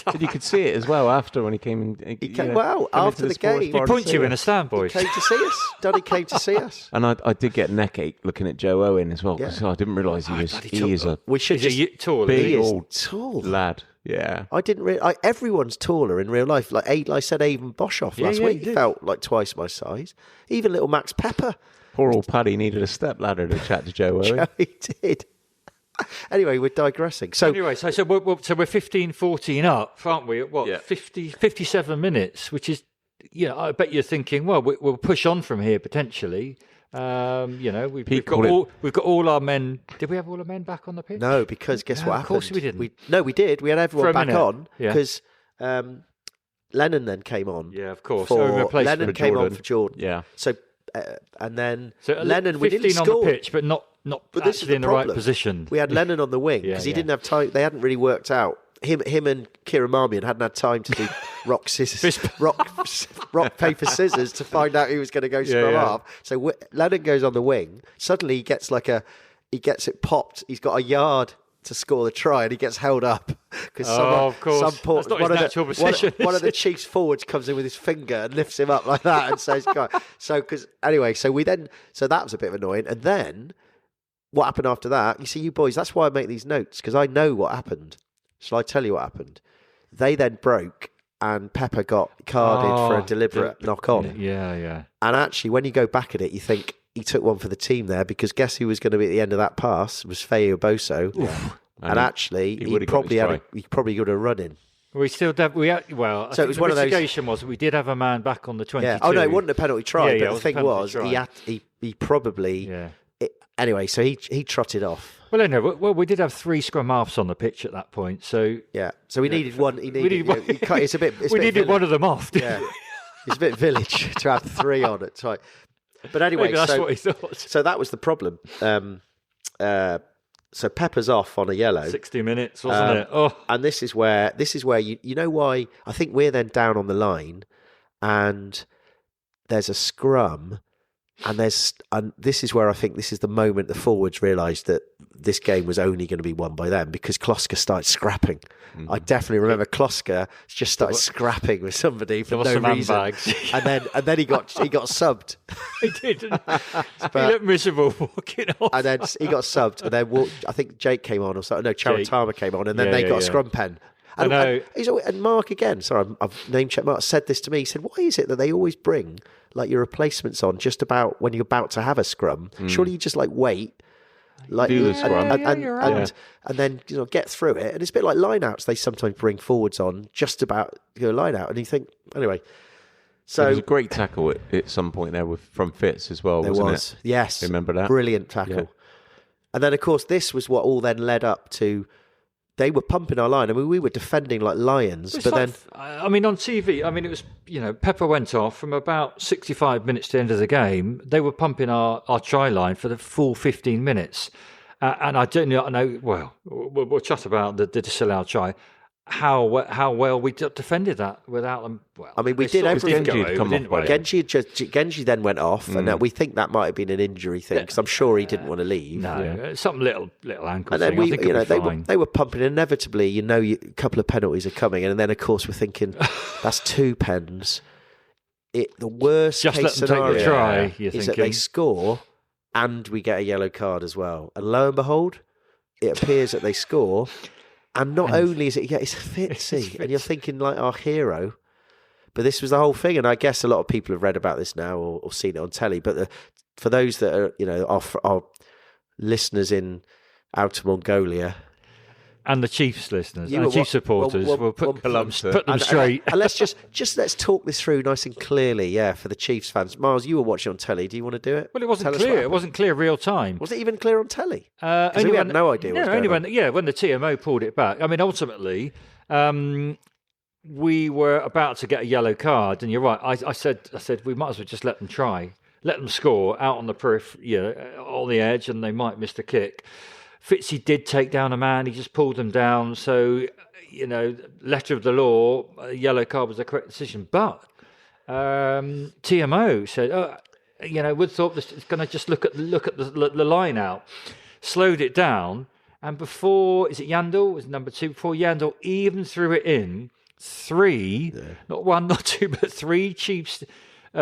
And you could see it as well after when he came in. He came after the game. He points you in a stand, boys. He came to see us. Dunny came to see us. And I did get neck ache looking at Joe Owen as well, because I didn't realise he is a tall. big is old tall lad. Yeah. I didn't really. Everyone's taller in real life. Like I said, Avon Boshoff last week. He felt like twice my size. Even little Max Pepper. Poor old Paddy needed a step ladder to chat to Joe Owen. He did. Anyway, we're digressing. So we're 15-14 up, aren't we? At 57 minutes, which is, I bet you're thinking, well, we'll push on from here potentially. We've got all our men. Did we have all our men back on the pitch? No, because guess what happened? Of course we didn't. We did. We had everyone back minute. on because Lennon then came on. Yeah, of course. Lennon came on for Jordan. Yeah. So and then Lennon, we didn't score on the pitch, but not but this is actually in the problem. right position. We had Lennon on the wing because he didn't have time. They hadn't really worked out. Him and Kieran Marmion hadn't had time to do rock paper scissors to find out who was going to go scrum half. So Lennon goes on the wing. Suddenly he gets it popped. He's got a yard to score the try, and he gets held up because one of the Chiefs forwards comes in with his finger and lifts him up like that and says, "God." So that was a bit annoying. And then what happened after that? You see, you boys, that's why I make these notes, because I know what happened. Shall I tell you what happened? They then broke, and Pepper got carded for a deliberate knock on. Yeah. And actually, when you go back at it, you think he took one for the team there, because guess who was going to be at the end of that pass? Was Feo Boso. And actually, he probably got a run in. We still have. I think it was one of those. The investigation was we did have a man back on the 22. Yeah. Oh no, it wasn't a penalty try. But the thing was, try. he probably. Yeah. Anyway, so he trotted off. Well, anyway, we did have 3 scrum halves on the pitch at that point. So so we needed one. It's a bit. We needed one of them off. Yeah, it's a bit village to have 3 on at time. But anyway, maybe that's what he thought. So that was the problem. So Pepper's off on a yellow. 60 minutes, wasn't it? Oh, and this is where you know why I think we're then down on the line, and there's a scrum. And this is where I think this is the moment the forwards realised that this game was only going to be won by them, because Gloucester started scrapping. Mm-hmm. I definitely remember Gloucester just started scrapping with somebody for no reason, and then he got subbed. He did. He looked miserable walking off. And then he got subbed, and then I think Jake came on or something. No, Clare Thomas came on, and then they got a scrum pen. And Mark again. Sorry, I've name checked. Mark said this to me. He said, "Why is it that they always bring like your replacements on just about when you're about to have a scrum? Surely you just wait, do the scrum, and then get through it. And it's a bit like lineouts. They sometimes bring forwards on just about your lineout, and you think anyway." So there was a great tackle at some point there from Fitz as well. Wasn't it? Yes, remember that brilliant tackle. Yeah. And then of course this was what all then led up to. They were pumping our line. I mean, we were defending like lions. But then, I mean, on TV, it was, Pepper went off from about 65 minutes to the end of the game. They were pumping our try line for the full 15 minutes. And I don't know, well, we'll chat about the disallowed try, how well we defended that without them. Well, I mean, we did everything. Genji then went off, and we think that might have been an injury thing, because I'm sure he didn't want to leave. No, some little ankle and then thing. they were pumping. Inevitably, a couple of penalties are coming, and then of course we're thinking that's 2 pens. The worst case scenario is that they score, and we get a yellow card as well. And lo and behold, it appears that they score, and not only is it, it's Fitzy, and you're thinking like our hero, but this was the whole thing, and I guess a lot of people have read about this now or seen it on telly. But for those that are, our listeners in Outer Mongolia. And the Chiefs listeners, and the Chiefs supporters, we'll put them straight. And let's talk this through nice and clearly, for the Chiefs fans. Miles, you were watching on telly. Do you want to do it? Well, it wasn't clear. It wasn't clear real time. Was it even clear on telly? We had no idea what was going on. When the TMO pulled it back. I mean, ultimately, we were about to get a yellow card, and you're right. I said we might as well just let them try, let them score out on the on the edge, and they might miss the kick. Fitzy did take down a man. He just pulled them down. So, letter of the law, a yellow card was the correct decision. But TMO said, Woodthorpe is going to just look at the line out, slowed it down, and before, is it Yandel? Was number 2? Before Yandel even threw it in, not one, not two, but 3 Chiefs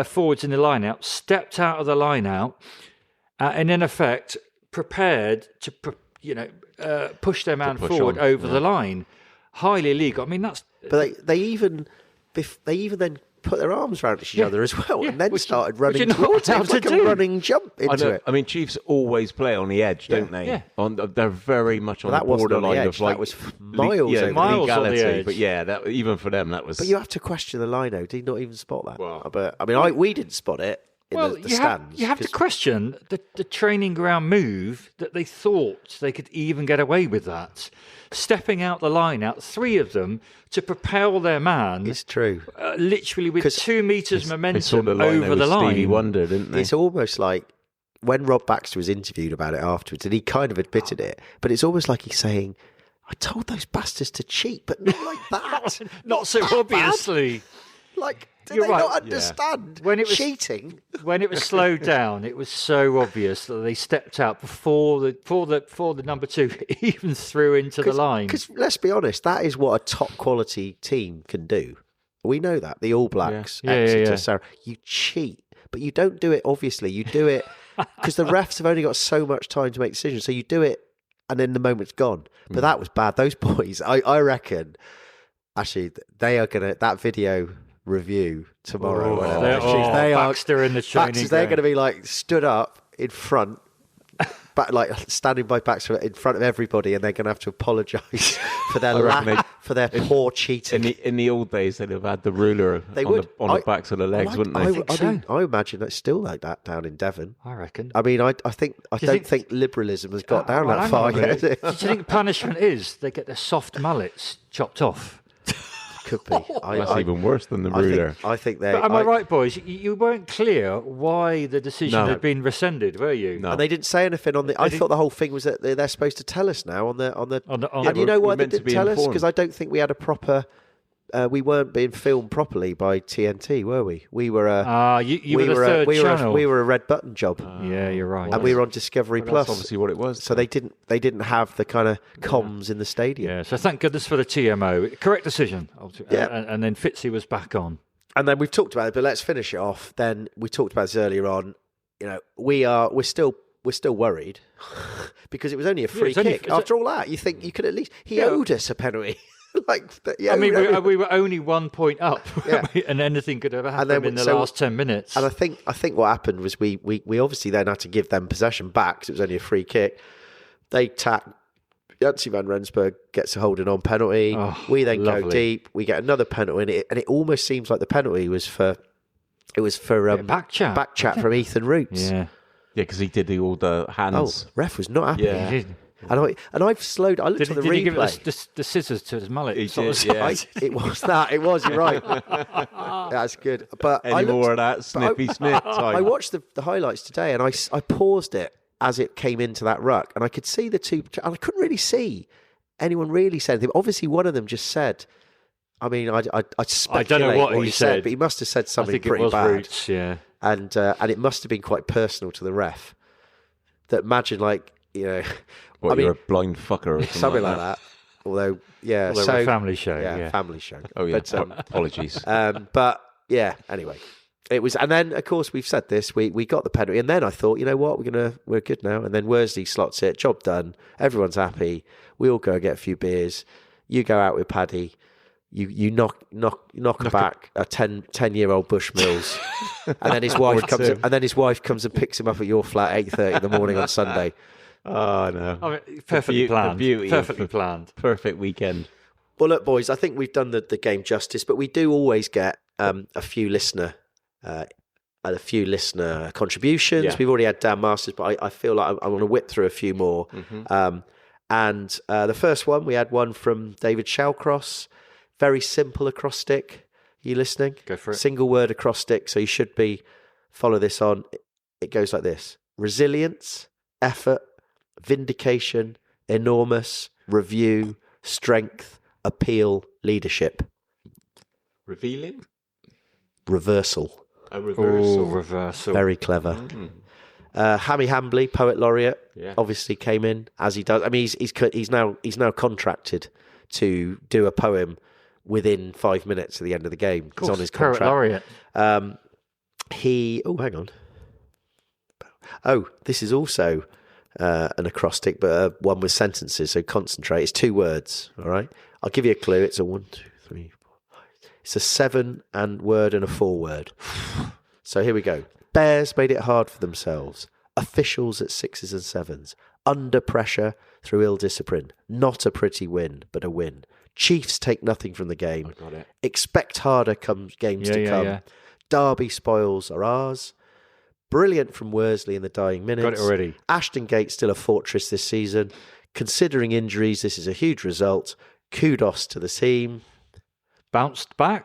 forwards in the line out stepped out of the line out, and in effect prepared to push their man forward over the line. Highly illegal. I mean, that's. But they even then put their arms around each other as well, and then started running towards it, like a running jump into it. I mean, Chiefs always play on the edge, don't they? Yeah. They're very much on the borderline of like that was miles over miles on the edge. But that, even for them, that was. But you have to question the lino. Did he not even spot that? Well, but I mean, we didn't spot it. The stands. You have to question the training ground move that they thought they could even get away with that. Stepping out the line out, 3 of them, to propel their man. It's true. Literally with 2 meters momentum over the line. Stevie Wonder, didn't they? It's almost like when Rob Baxter was interviewed about it afterwards, and he kind of admitted it, but it's almost like he's saying, I told those bastards to cheat, but not like that. not so obviously. Like, did You're they right. not understand When it was cheating? When it was slowed down, it was so obvious that they stepped out before the number 2 even threw into the line. Because let's be honest, that is what a top quality team can do. We know that. The All Blacks, Exeter, Sarah, you cheat, but you don't do it, obviously. You do it because the refs have only got so much time to make decisions. So you do it and then the moment's gone. But that was bad. Those boys, I reckon, actually, they are going to, that video review tomorrow. They are Baxter in the training ground. They're going to be like stood up in front, like standing by Baxter in front of everybody, and they're going to have to apologise for their poor cheating. In the old days, they'd have had the ruler on the backs of the legs, wouldn't they? I imagine that's still like that down in Devon. I reckon. I mean, I don't think liberalism has got down that far yet. Do you think punishment is they get their soft mullets chopped off? Could be. That's even worse than the ruler. I think they. But am I right, boys? You weren't clear why the decision had been rescinded, were you? No. And they didn't say anything on the. I thought the whole thing was that they're supposed to tell us now on the. And you know why they didn't tell us? Because I don't think we had a proper. We weren't being filmed properly by TNT, were we? We were. You were the third channel. We were a red button job. Yeah, you're right. And we were on Discovery Plus. That's obviously what it was. So they didn't have the kind of comms in the stadium. Yeah. So thank goodness for the TMO. Correct decision. Yeah. And then Fitzy was back on. And then we've talked about it, but let's finish it off. Then we talked about this earlier on. We're still worried because it was only a free kick. After all that, you think you could at least he owed us a penalty. I mean, we were only 1 point up, and anything could have happened in the last 10 minutes. And I think what happened was we obviously then had to give them possession back because it was only a free kick. They tack. Janse Van Rensburg gets a holding on penalty. We then go deep. We get another penalty, and it almost seems like the penalty was for back chat from Ethan Roots. Yeah, because he did all the hands. Ref was not happy. Yeah. And I've slowed. I looked at the replay. Did he give it the scissors to his mullet? He did, yeah. It was that. It was. You're right. That's good. But more of that snippy snip time. I watched the highlights today, and I paused it as it came into that ruck, and I could see the two, and I couldn't really see anyone really say anything. Obviously, one of them just said. I mean, I speculate don't know what he said, but he must have said something pretty bad. Roots, yeah. And it must have been quite personal to the ref. That imagine you're a blind fucker or something like that. Although a family show. Yeah, family show. Oh, yeah. But, apologies. But, yeah, anyway. It was, and then of course we've said this. We got the penalty, and then I thought, you know what, we're good now. And then Worsley slots it, job done. Everyone's happy. We all go and get a few beers. You go out with Paddy. You knock back a 10-year-old Bushmills, and then his wife comes and picks him up at your flat at 8:30 in the morning on Sunday. Oh no! I mean, perfectly planned. Perfectly planned. Perfect weekend. Well, look, boys, I think we've done the game justice, but we do always get a few listener contributions. Yeah. We've already had Dan Masters, but I feel like I want to whip through a few more. Mm-hmm. And the first one, we had one from David Shallcross. Very simple acrostic. Are you listening? Go for it. Single word acrostic. So you should follow this on. It goes like this: resilience, effort, vindication, enormous, review, strength, appeal, leadership. Revealing? Reversal. A reversal. Oh, reversal. Very clever. Hammy Hambley, poet laureate, obviously came in as he does. I mean, he's now contracted to do a poem within 5 minutes at the end of the game. He's on his contract. Poet laureate. Hang on. Oh, this is also an acrostic, but one with sentences. So concentrate. It's 2 words. All right. I'll give you a clue. It's a 1, 2, 3, 4, 5. It's a 7-word and a 4-word. So here we go. Bears made it hard for themselves. Officials at 6s and 7s. Under pressure through ill discipline. Not a pretty win, but a win. Chiefs take nothing from the game. I got it. Expect harder games to come. Yeah. Derby spoils are ours. Brilliant from Worsley in the dying minutes. Got it already. Ashton Gate still a fortress this season. Considering injuries, this is a huge result. Kudos to the team. Bounced back.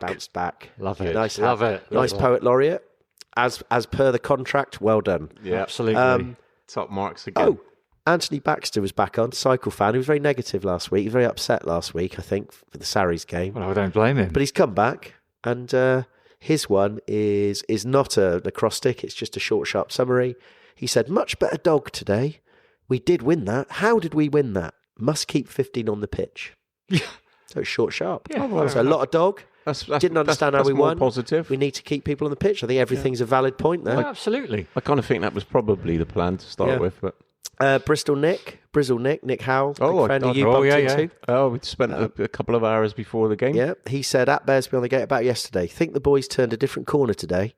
Love it. Nice, Love it. Nice poet laureate. As per the contract, well done. Yeah, Absolutely. Top marks again. Oh, Anthony Baxter was back on, cycle fan. He was very negative last week. He was very upset last week, I think, for the Sarries game. Well, I don't blame him. But he's come back, and his one is not an acrostic. It's just a short, sharp summary. He said, much better dog today. We did win that. How did we win that? Must keep 15 on the pitch. So it's short, sharp. Yeah, so a lot of dog. Didn't understand how we won. Positive. We need to keep people on the pitch. I think everything's a valid point there. Yeah, absolutely. I kind of think that was probably the plan to start with. But Brizzle Nick Howell, big fan you oh, bumped yeah, into. Oh, we spent a couple of hours before the game. Yeah, he said at Bearsby on the Gate about yesterday, think the boys turned a different corner today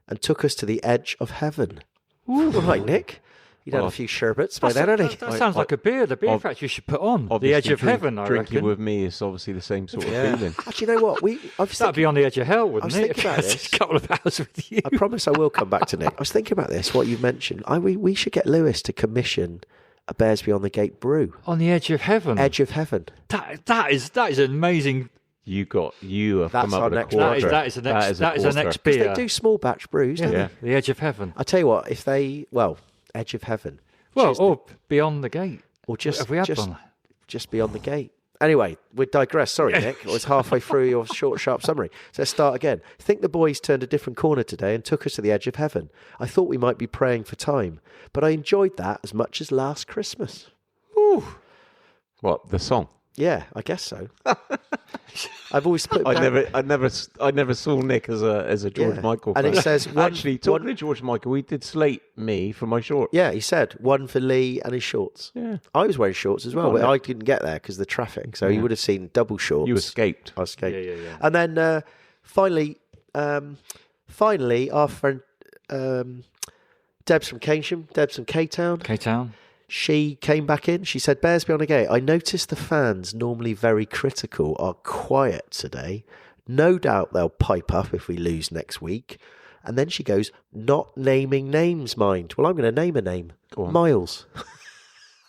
and took us to the edge of heaven. Ooh. All right, Nick. You'd had a few sherbets by then, hadn't he? That sounds like a beer. The beer factory should put on. The Edge of Heaven, I Drinking reckon. with me is obviously the same sort of feeling. Actually, you know what? That'd be on the edge of hell, wouldn't it? thinking about this. Just a couple of hours with you. I promise I will come back to Nick. I was thinking about this, what you've mentioned. We should get Lewis to commission a Bearsby on the Gate brew. On the Edge of Heaven. Edge of Heaven. That is an amazing. You have That's come up our with a next quarter. That is the next beer. They do small batch brews, don't they? The Edge of Heaven. I tell you what, Edge of Heaven. Well, or Beyond the Gate. Or just Have we had one? Just Beyond the Gate. Anyway, we digress. Sorry, Nick. I was halfway through your short, sharp summary. So let's start again. Think the boys turned a different corner today and took us to the edge of heaven. I thought we might be praying for time, but I enjoyed that as much as last Christmas. Ooh. What, the song? Yeah, I guess so. I've always put. I never saw Nick as a George Michael fan. And it says actually talking to George Michael, he did slate me for my shorts. Yeah, he said one for Lee and his shorts. Yeah, I was wearing shorts as well, but I didn't get there because of the traffic. So you would have seen double shorts. You escaped. I escaped. Yeah. And then finally, our friend Deb's from Keynsham, Deb's from K-Town. K-Town. She came back in. She said, Bearsby on the Gate, I noticed the fans, normally very critical, are quiet today. No doubt they'll pipe up if we lose next week. And then she goes, not naming names, mind. Well, I'm going to name a name. Miles.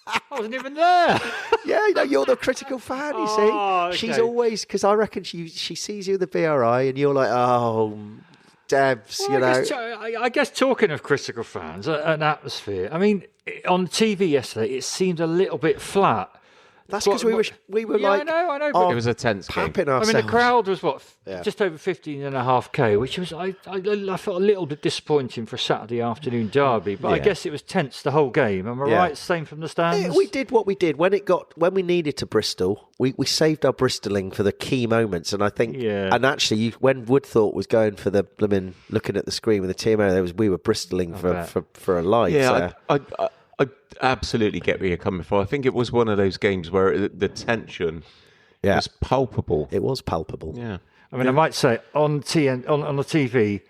I wasn't even there. Yeah, you're the critical fan, you see. Okay. She's always, because I reckon she sees you with the BRI and you're like, oh, Debs, I guess talking of critical fans, an atmosphere. I mean, on TV yesterday, it seemed a little bit flat. That's because we were yeah, like, I know. But It was a tense game. tapping I ourselves. mean, the crowd was Yeah. just over 15.5k, which was I felt a little bit disappointing for a Saturday afternoon derby. But I Yeah. guess it was tense the whole game. Am I right? Same from the stands. We did what we did when we needed to Bristol. We saved our Bristoling for the key moments, and I think, and actually, when Woodthorpe was going for the blooming looking at the screen with the TMO, we were Bristoling for a life. Yeah, I absolutely get where you're coming from. I think it was one of those games where the tension was palpable. It was palpable. Yeah. I mean, I might say on the TV,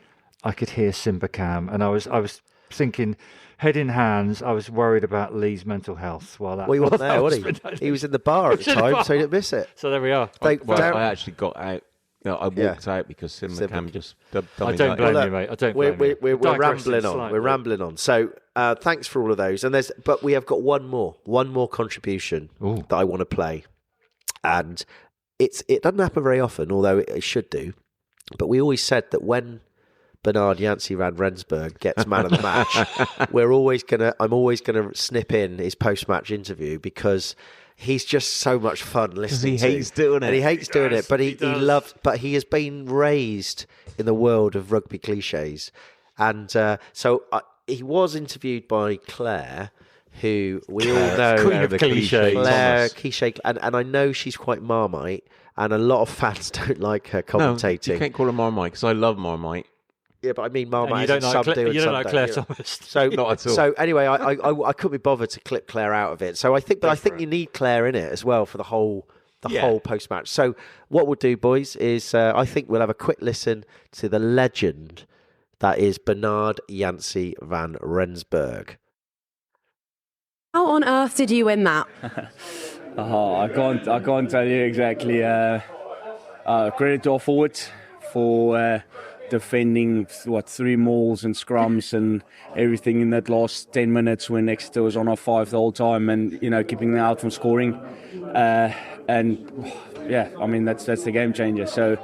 I could hear Simba Cam, and I was thinking, head in hands, I was worried about Lee's mental health while that. Well, he wasn't there, was he? He was in the bar at the time, so he didn't miss it. So there we are. I actually got out. No, I walked out because Simba Cam just. I don't blame you, mate. I don't blame you. We're rambling on. We're rambling on. So thanks for all of those. But we have got one more contribution that I want to play, and it doesn't happen very often, although it should do. But we always said that when Bernard Janse Van Rensburg gets man of the match, I'm always gonna snip in his post-match interview because he's just so much fun listening. He hates doing it. And he hates doing it, but he loves. But he has been raised in the world of rugby cliches, and so he was interviewed by Clare, who we all know, Queen of cliches. Clare cliche, and I know she's quite Marmite, and a lot of fans don't like her commentating. No, you can't call her Marmite because I love Marmite. Yeah, but I mean Marmite. You don't like Clare Thomas. So not at all. So anyway, I couldn't be bothered to clip Clare out of it. So I think you need Clare in it as well for the whole post match. So what we'll do, boys, is I think we'll have a quick listen to the legend that is Bennard Janse Van Rensburg. How on earth did you win that? I can't tell you exactly. Credit to our forwards for defending 3 mauls and scrums and everything in that last 10 minutes when Exeter was on our 5 the whole time, and keeping them out from scoring. And yeah, I mean that's the game changer. So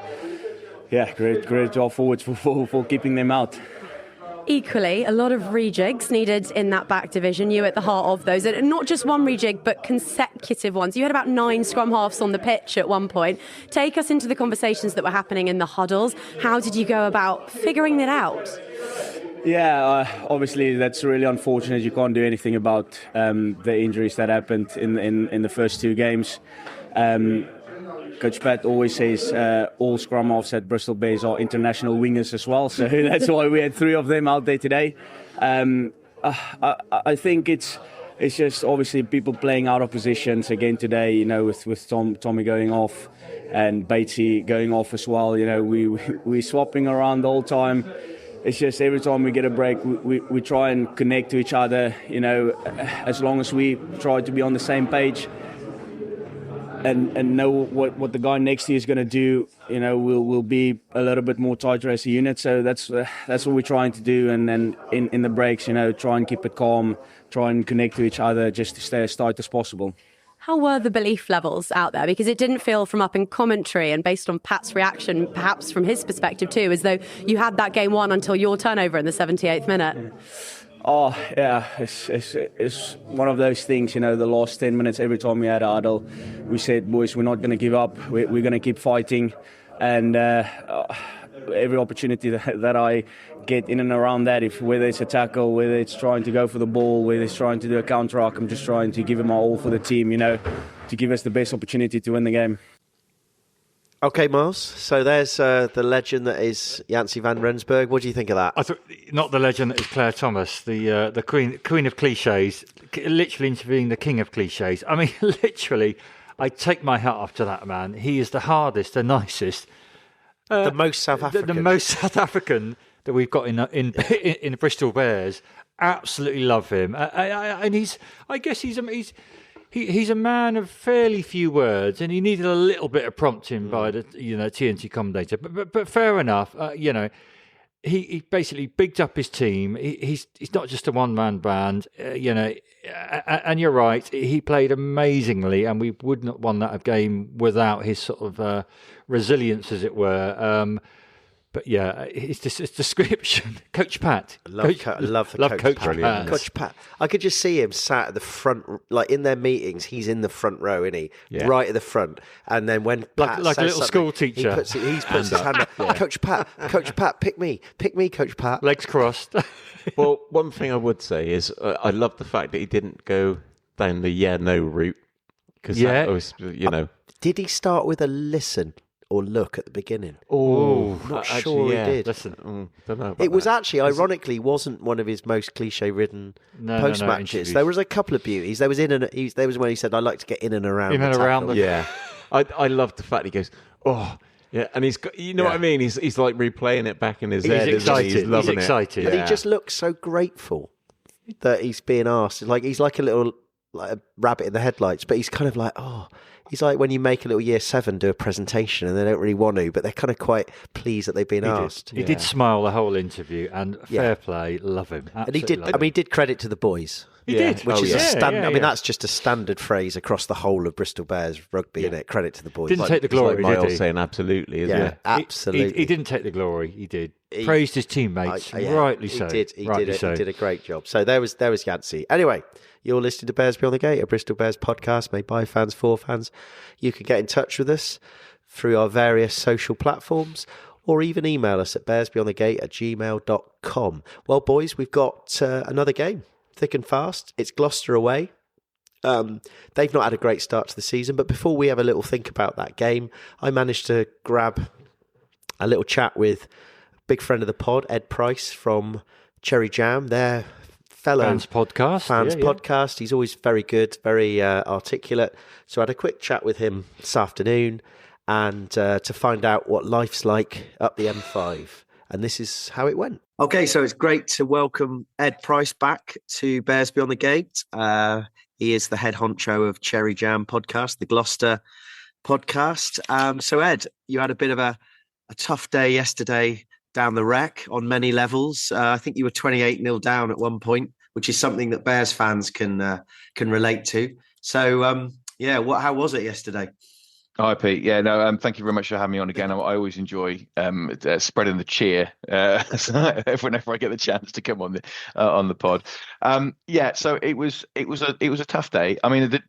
yeah, credit to our forwards for keeping them out. Equally, a lot of rejigs needed in that back division. You at the heart of those, and not just one rejig, but consecutive ones. You had about 9 scrum halves on the pitch at one point. Take us into the conversations that were happening in the huddles. How did you go about figuring that out? Yeah, obviously that's really unfortunate. You can't do anything about the injuries that happened in the first 2 games. Coach Pat always says all scrum halves at Bristol Bears are international wingers as well, so that's why we had 3 of them out there today. I think it's just obviously people playing out of positions again today. With Tommy going off and Batesy going off as well. We're swapping around the whole time. It's just every time we get a break, we try and connect to each other. As long as we try to be on the same page. And know what the guy next to you is going to do, we'll be a little bit more tighter as a unit. So that's what we're trying to do. And then in the breaks, try and keep it calm, try and connect to each other just to stay as tight as possible. How were the belief levels out there? Because it didn't feel from up in commentary and based on Pat's reaction, perhaps from his perspective too, as though you had that game won until your turnover in the 78th minute. Oh, yeah, it's one of those things, the last 10 minutes, every time we had a huddle, we said, boys, we're not going to give up, we're going to keep fighting. And every opportunity that I get in and around that, whether it's a tackle, whether it's trying to go for the ball, whether it's trying to do a counter-arc, I'm just trying to give it my all for the team, to give us the best opportunity to win the game. Okay, Miles. So there's the legend that is Janse Van Rensburg. What do you think of that? I thought not the legend that is Clare Thomas, the queen of cliches, literally interviewing the king of cliches. I mean, literally, I take my hat off to that man. He is the hardest, the nicest, the most South African, the most South African that we've got in the Bristol Bears. Absolutely love him, and He's a man of fairly few words, and he needed a little bit of prompting by the TNT commentator. But fair enough, he basically bigged up his team. He's not just a one-man band, and you're right. He played amazingly, and we would not won that game without his sort of resilience, as it were. But yeah, it's just his description. Coach Pat. I love Coach Pat. Pat. Coach Pat. I could just see him sat at the front, like in their meetings. He's in the front row, isn't he? Yeah. Right at the front. And then when Pat like a says little something, school teacher. he puts his hand up. Coach Pat, pick me, Coach Pat. Legs crossed. Well, one thing I would say is I love the fact that he didn't go down the no route, because that was, Did he start with a listen or look at the beginning? Oh, not sure he did. Listen, don't know about It was that. actually, ironically, wasn't one of his most cliche-ridden post matches. interviews. There was a couple of beauties. There was when he said, "I like to get in and around." In and around tackle." the- Yeah, I love the fact he goes, oh, yeah, and he's got, what I mean. He's like replaying it back in his head. He's isn't he? excited. He's loving He's it. excited. And he just looks so grateful that he's being asked. Like he's like a little a rabbit in the headlights, but he's kind of like, oh. He's like when you make a little year 7 do a presentation and they don't really want to, but they're kind of quite pleased that they've been asked. He did smile the whole interview, and fair play, love him. And he did. Absolutely love him. He did credit to the boys. He did, Which is a standard. I mean, yeah. that's just a standard phrase across the whole of Bristol Bears rugby, isn't it? Credit to the boys. Didn't take the It's like glory, Miles did he? saying absolutely, isn't Yeah, it? absolutely. He didn't take the glory. He did. Praised his teammates. Rightly so. He Rightly so. did a great job. So there was Yancey. Anyway, you're listening to Bears Beyond the Gate, a Bristol Bears podcast made by fans for fans. You can get in touch with us through our various social platforms, or even email us at bearsbeyondthegate@gmail.com. Well, boys, we've got another game, thick and fast. It's Gloucester away. They've not had a great start to the season, but before we have a little think about that game, I managed to grab a little chat with a big friend of the pod, Ed Price from Cherry Jam, their fellow Fans podcast. He's always very good, very articulate. So I had a quick chat with him this afternoon and to find out what life's like up the M5. And this is how it went. Okay, so it's great to welcome Ed Price back to Bears Beyond the Gate. He is the head honcho of Cherry Jam podcast, the Gloucester podcast. So Ed, you had a bit of a tough day yesterday down the wreck on many levels. I think you were 28-0 down at one point, which is something that Bears fans can relate to. So, how was it yesterday? Hi, Pete. Yeah, no, thank you very much for having me on again. I always enjoy spreading the cheer whenever I get the chance to come on the pod. So it was a tough day. I mean,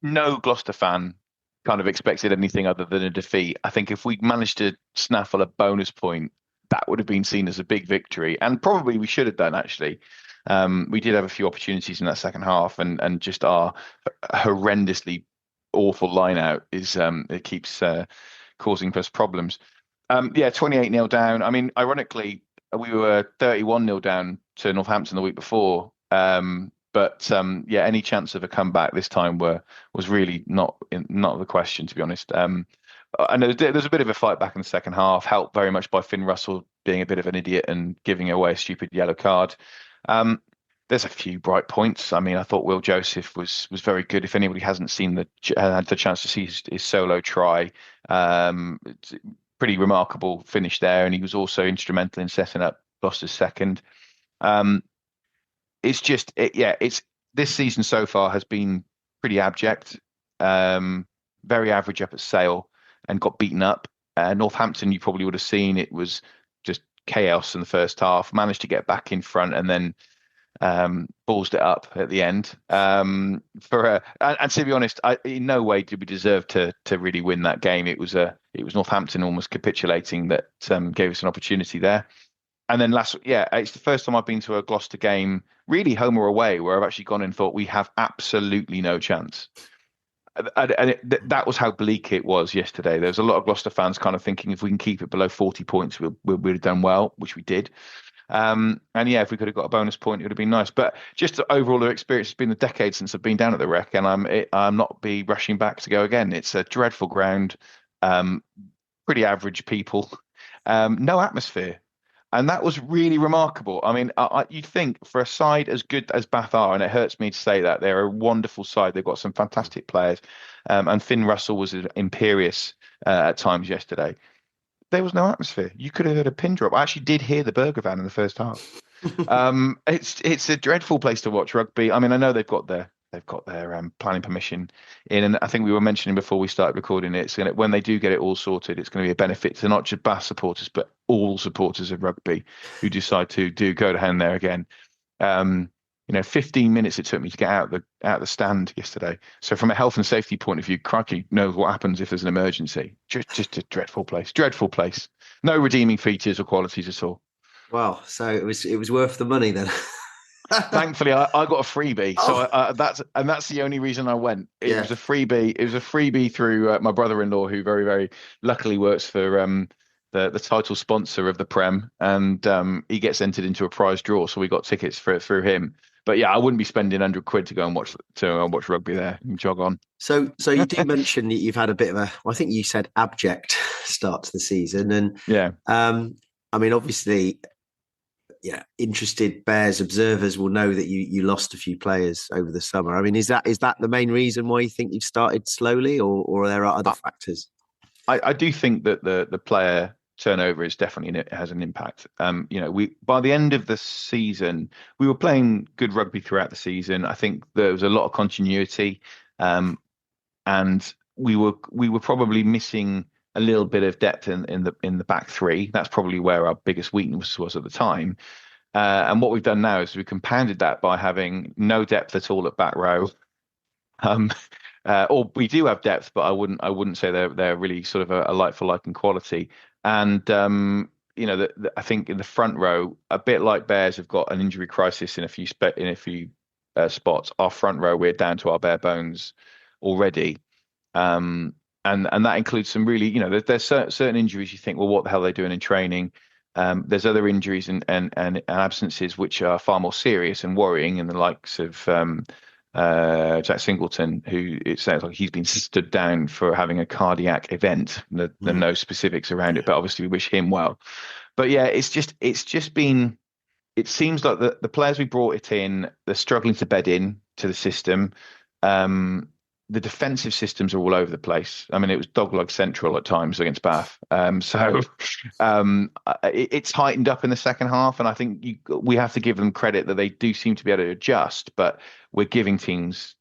no Gloucester fan kind of expected anything other than a defeat. I think if we managed to snaffle a bonus point, that would have been seen as a big victory, and probably we should have done, actually. We did have a few opportunities in that second half, and just our horrendously awful line out is it keeps causing us problems. 28-0 down. I mean, ironically, we were 31-0 down to Northampton the week before. But any chance of a comeback this time was really not the question, to be honest. And there's a bit of a fight back in the second half, helped very much by Finn Russell being a bit of an idiot and giving away a stupid yellow card. There's a few bright points. I mean, I thought Will Joseph was very good. If anybody hasn't had the chance to see his solo try, it's a pretty remarkable finish there, and he was also instrumental in setting up Gloucester's second. It's this season so far has been pretty abject, very average up at Sale, and got beaten up. Northampton, you probably would have seen, it was just chaos in the first half. Managed to get back in front and then ballsed it up at the end. And to be honest, in no way did we deserve to really win that game. It was Northampton almost capitulating that gave us an opportunity there. And then it's the first time I've been to a Gloucester game, really home or away, where I've actually gone and thought we have absolutely no chance. And that was how bleak it was yesterday. There was a lot of Gloucester fans kind of thinking if we can keep it below 40 points, we'd have done well, which we did. If we could have got a bonus point, it would have been nice. But just overall, the experience has been a decade since I've been down at the Wreck, and I'm not rushing back to go again. It's a dreadful ground, pretty average people, no atmosphere. And that was really remarkable. I mean, you'd think for a side as good as Bath are, and it hurts me to say that, they're a wonderful side. They've got some fantastic players. And Finn Russell was imperious at times yesterday. There was no atmosphere. You could have heard a pin drop. I actually did hear the burger van in the first half. It's a dreadful place to watch rugby. I mean, I know they've got their they've got their planning permission in, and I think we were mentioning before we started recording it. When they do get it all sorted, it's going to be a benefit to not just Bath supporters but all supporters of rugby who decide to go to hand there again. 15 minutes it took me to get out the stand yesterday. So from a health and safety point of view, crikey knows what happens if there's an emergency. Just a dreadful place. No redeeming features or qualities at all. Wow, so it was worth the money then. Thankfully, I got a freebie, so that's the only reason I went. It was a freebie. It was a freebie through my brother-in-law, who very, very luckily works for the title sponsor of the Prem, and he gets entered into a prize draw, so we got tickets through him. But yeah, I wouldn't be spending £100 to go and watch rugby there and jog on. So you did mention that you've had a bit of I think you said abject start to the season, and I mean, obviously, interested Bears observers will know that you lost a few players over the summer. I mean, is that the main reason why you think you've started slowly, or there are other factors? I do think that the player turnover is definitely has an impact. We by the end of the season, we were playing good rugby throughout the season. I think there was a lot of continuity, and we were probably missing a little bit of depth in the back three. That's probably where our biggest weakness was at the time. And what we've done now is we compounded that by having no depth at all at back row. Or we do have depth, but I wouldn't say they're really sort of a like for like in quality. And I think in the front row, a bit like Bears have got an injury crisis in a few spots. Our front row, we're down to our bare bones already. And that includes some really, there's certain injuries you think, well, what the hell are they doing in training? There's other injuries and absences which are far more serious and worrying, in the likes of Jack Singleton, who it sounds like he's been stood down for having a cardiac event. There are no specifics around it, but obviously we wish him well. But yeah, it's just been. It seems like the players we brought it in, they're struggling to bed in to the system. The defensive systems are all over the place. I mean, it was dog-leg central at times against Bath. It's heightened up in the second half, and I think we have to give them credit that they do seem to be able to adjust, but we're giving teams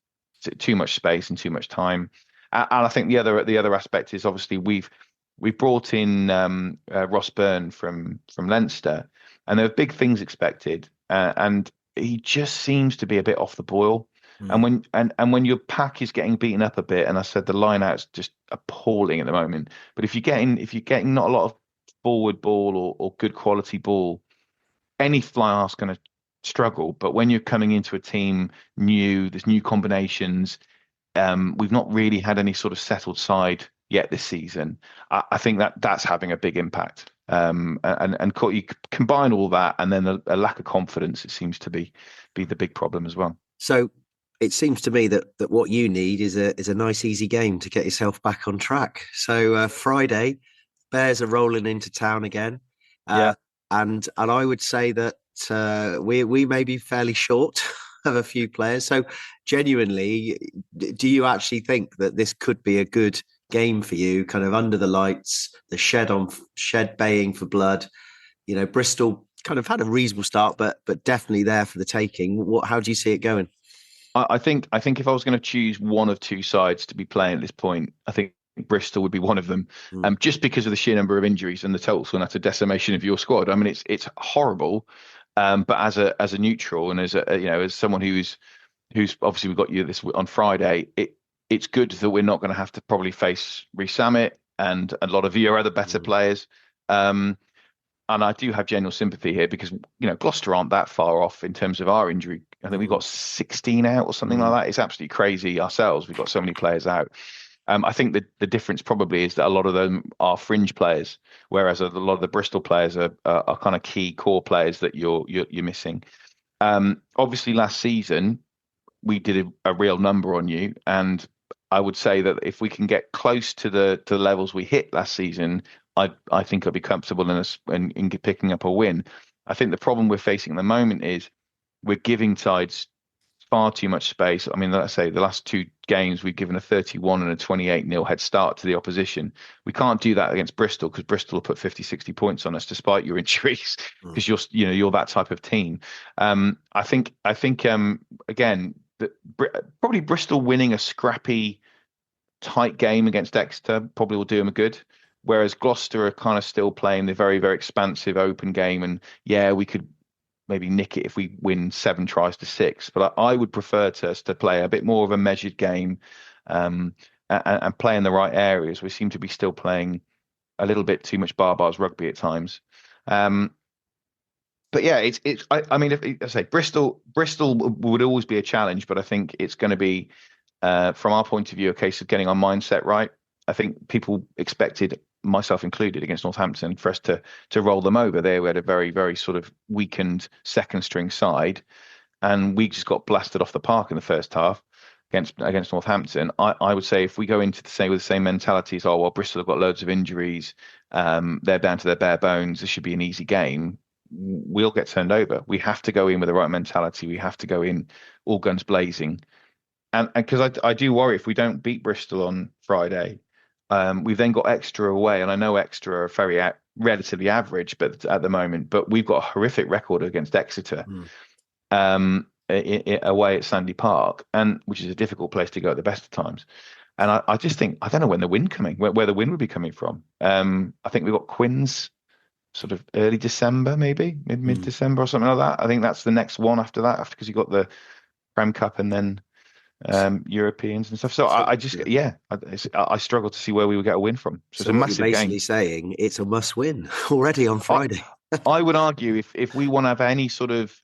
too much space and too much time. And I think the other aspect is obviously we've brought in Ross Byrne from Leinster, and there are big things expected, and he just seems to be a bit off the boil. And when your pack is getting beaten up a bit, and I said the line out's just appalling at the moment. But if you're getting not a lot of forward ball or good quality ball, any fly half's going to struggle. But when you're coming into a team new, there's new combinations. We've not really had any sort of settled side yet this season. I think that's having a big impact. And you combine all that, and then a lack of confidence, it seems to be the big problem as well. So it seems to me that what you need is a nice, easy game to get yourself back on track. So Friday, Bears are rolling into town again. And I would say that we may be fairly short of a few players. So genuinely, do you actually think that this could be a good game for you, kind of under the lights, the shed baying for blood? Bristol kind of had a reasonable start, but definitely there for the taking. How do you see it going? I think if I was going to choose one of two sides to be playing at this point, I think Bristol would be one of them, just because of the sheer number of injuries and the total and utter decimation of your squad. I mean, it's horrible, but as a neutral and as someone who's obviously we've got you this on Friday, it's good that we're not going to have to probably face Reece Samet and a lot of your other better players. And I do have general sympathy here because, Gloucester aren't that far off in terms of our injury. I think we've got 16 out or something like that. It's absolutely crazy ourselves. We've got so many players out. I think the difference probably is that a lot of them are fringe players, whereas a lot of the Bristol players are kind of key core players that you're missing. Obviously, last season, we did a real number on you. And I would say that if we can get close to the levels we hit last season, I think I'd be comfortable in picking up a win. I think the problem we're facing at the moment is we're giving sides far too much space. I mean, let's say the last two games, we've given a 31 and a 28-0 head start to the opposition. We can't do that against Bristol because Bristol will put 50, 60 points on us despite your injuries because you're that type of team. I think again, probably Bristol winning a scrappy, tight game against Exeter probably will do them a good. Whereas Gloucester are kind of still playing the very, very expansive open game. And yeah, we could maybe nick it if we win 7 tries to 6. But I would prefer us to play a bit more of a measured game and play in the right areas. We seem to be still playing a little bit too much barbars rugby at times. But yeah, I mean, if I say Bristol would always be a challenge, but I think it's going to be, from our point of view, a case of getting our mindset right. I think people expected, myself included, against Northampton for us to roll them over. They had a very, very sort of weakened second string side, and we just got blasted off the park in the first half against Northampton. I would say if we go into with the same mentality as, oh well, Bristol have got loads of injuries, they're down to their bare bones, this should be an easy game, we'll get turned over. We have to go in with the right mentality. We have to go in all guns blazing. And because I do worry if we don't beat Bristol on Friday, we've then got Exeter away, and I know Exeter are very relatively average, but at the moment, but we've got a horrific record against Exeter, away at Sandy Park, and which is a difficult place to go at the best of times. And I just think, I don't know when the wind where the wind would be coming from. I think we've got Quins sort of early December, maybe mid December or something like that. I think that's the next one after that, because you've got the Prem Cup and then Europeans and stuff. So I struggle to see where we would get a win from. So it's a massive game. Basically saying it's a must win already on Friday. I would argue if we want to have any sort of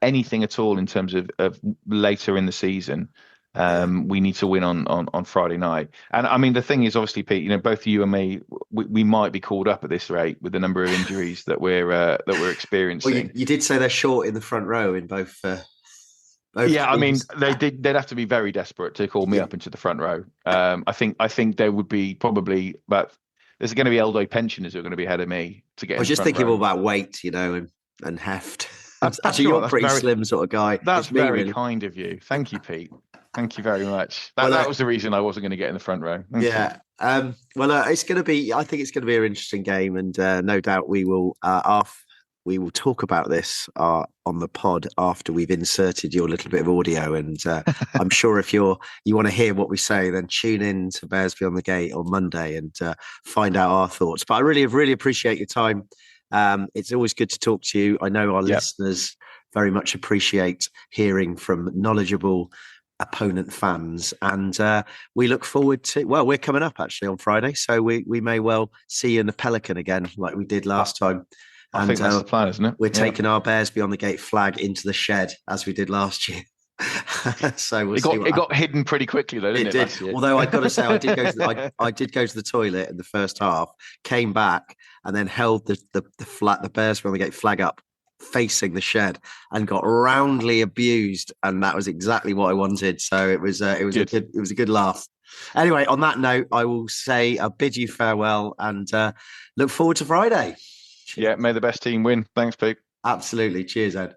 anything at all in terms of later in the season, we need to win on Friday night. And I mean, the thing is, obviously, Pete, both you and me, we might be called up at this rate with the number of injuries that we're experiencing. Well, you did say they're short in the front row in both. Yeah, teams. I mean, they'd have to be very desperate to call me up into the front row. I think there would be probably there's going to be Eldo pensioners who are going to be ahead of me to get. I was just thinking more about weight, and heft. Actually, you're a pretty slim sort of guy. That's very kind of you. Thank you, Pete. Thank you very much. That was the reason I wasn't going to get in the front row. Thank you. It's going to be. I think it's going to be an interesting game, and no doubt we will. We will talk about this on the pod after we've inserted your little bit of audio. And I'm sure if you want to hear what we say, then tune in to Bears Beyond the Gate on Monday and find out our thoughts. But I really appreciate your time. It's always good to talk to you. I know our listeners very much appreciate hearing from knowledgeable opponent fans. And we look forward to, we're coming up actually on Friday. So we may well see you in the Pelican again like we did last time. I think that's the plan, isn't it? We're taking our Bears Beyond the Gate flag into the shed as we did last year. So it got hidden pretty quickly, though, didn't it? Did. Although I've got to say, I did go to the toilet in the first half, came back, and then held the Bears Beyond the Gate flag up facing the shed, and got roundly abused, and that was exactly what I wanted. So it was a good laugh. Anyway, on that note, I will say I bid you farewell and look forward to Friday. Yeah, may the best team win. Thanks, Pete. Absolutely. Cheers, Ed.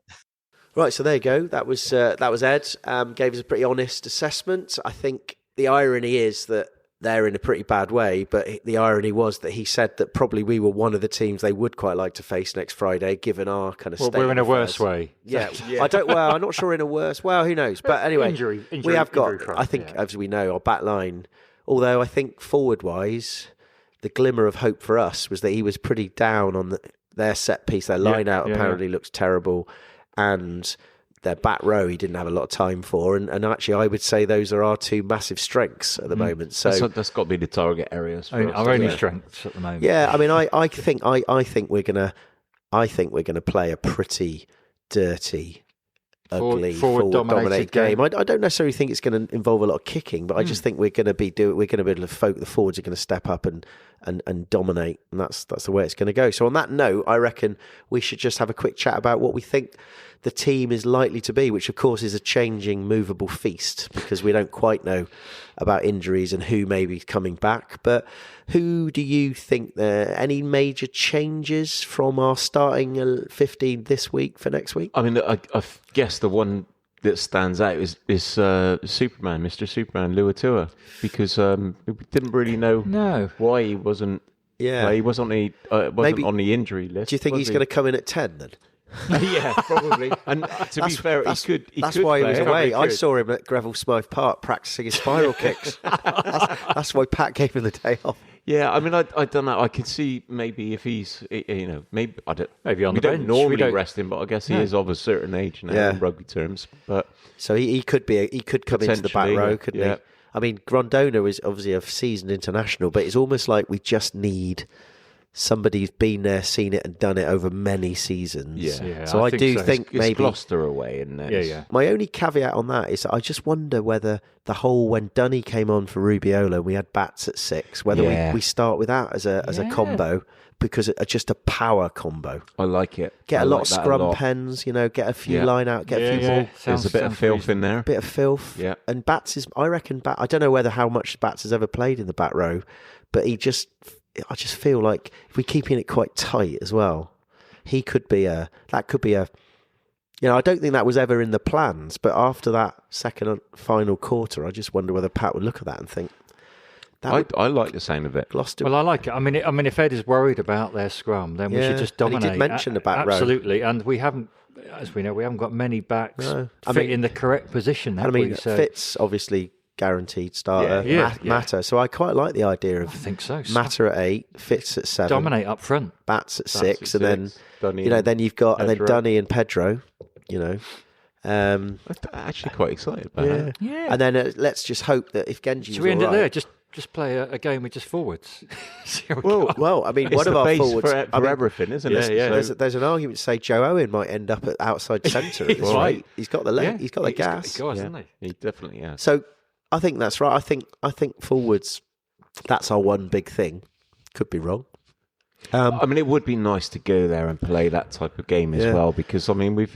Right, so there you go. That was Ed. Gave us a pretty honest assessment. I think the irony is that they're in a pretty bad way, but the irony was that he said that probably we were one of the teams they would quite like to face next Friday, given our kind of state. Well, we're in a worse way. Yeah. I'm not sure in a worse. Well, who knows? But anyway, we have got. I think, as we know, our back line. Although I think forward-wise, the glimmer of hope for us was that he was pretty down on their set piece. Their line out apparently looks terrible, and their back row he didn't have a lot of time for. And actually, I would say those are our two massive strengths at the moment. So that's got to be the target areas. Our only strengths at the moment. Yeah, I mean, I think we're gonna play a pretty dirty, ugly, forward dominated game. I don't necessarily think it's going to involve a lot of kicking, but I just think we're going to be able to the forwards are going to step up and dominate, and that's the way it's going to go. So on that note, I reckon we should just have a quick chat about what we think the team is likely to be, which of course is a changing, movable feast because we don't quite know about injuries and who may be coming back. But who do you think any major changes from our starting 15 this week for next week? I mean, I guess the one that stands out is Superman, Mr. Superman, Luatua, because we didn't really know why he wasn't. Yeah, he wasn't on the injury list. Do you think he's going to come in at 10 then? Yeah, probably. And to be fair, he could. That's could why he play was it. away. I Could. saw him at Greville Smythe Park practicing his spiral kicks. That's why Pat gave him the day off. Yeah, I mean, I don't know. I could see maybe if he's, maybe I don't. Maybe on we the don't bench. normally We don't- rest him, but I guess he is of a certain age now in rugby terms. But So he could come into the back Potentially, row, yeah. couldn't Yeah. he? I mean, Grondona is obviously a seasoned international, but it's almost like we just need somebody who's been there, seen it, and done it over many seasons. Yeah, So I I think do so. think it's maybe Gloucester away, isn't it? Yeah. my only caveat on that is that I just wonder whether the whole when Dunny came on for Rubiola, we had Bats at 6, whether Yeah. we start with that as a combo, because it's just a power combo. I like it. Get I a lot like of that scrum lot. pens, get a few Yeah. line out, get a few more. There's a bit of filth in there. Bit of filth. Yeah. And Bats is, I reckon, I don't know how much Bats has ever played in the back row, but I just feel like if we're keeping it quite tight as well, that could be a, I don't think that was ever in the plans, but after that second and final quarter, I just wonder whether Pat would look at that and think, I like the sound of it. Gloucester. Well, I like it. I mean, if Ed is worried about their scrum, then we Yeah, should just and he dominate. did mention the back row. Absolutely, and we haven't, as we know, we haven't got many backs No. in the correct position. Have we? So Fitz obviously guaranteed starter. Yeah. Matter. So I quite like the idea of I think so. Matter at 8, Fitz at 7, Dominate up front. Bats at Bats 6, at and six, Dunny then and then you've got and then Pedro. Dunny and Pedro. I'm actually quite excited about it. Yeah. And then let's just hope that if Genji Should was we end all it there? right- Just play a game with just forwards. See how we go. Well, I mean, It's one of the our base forwards. for everything, isn't it? Yeah. There's an argument to say Joe Owen might end up at outside centre at this Right. rate. He's got the leg. Yeah. He's got the gas. He goes, hasn't he? He definitely has. So I think that's right. I think forwards. That's our one big thing. Could be wrong. I mean, it would be nice to go there and play that type of game as Yeah. well, because I mean,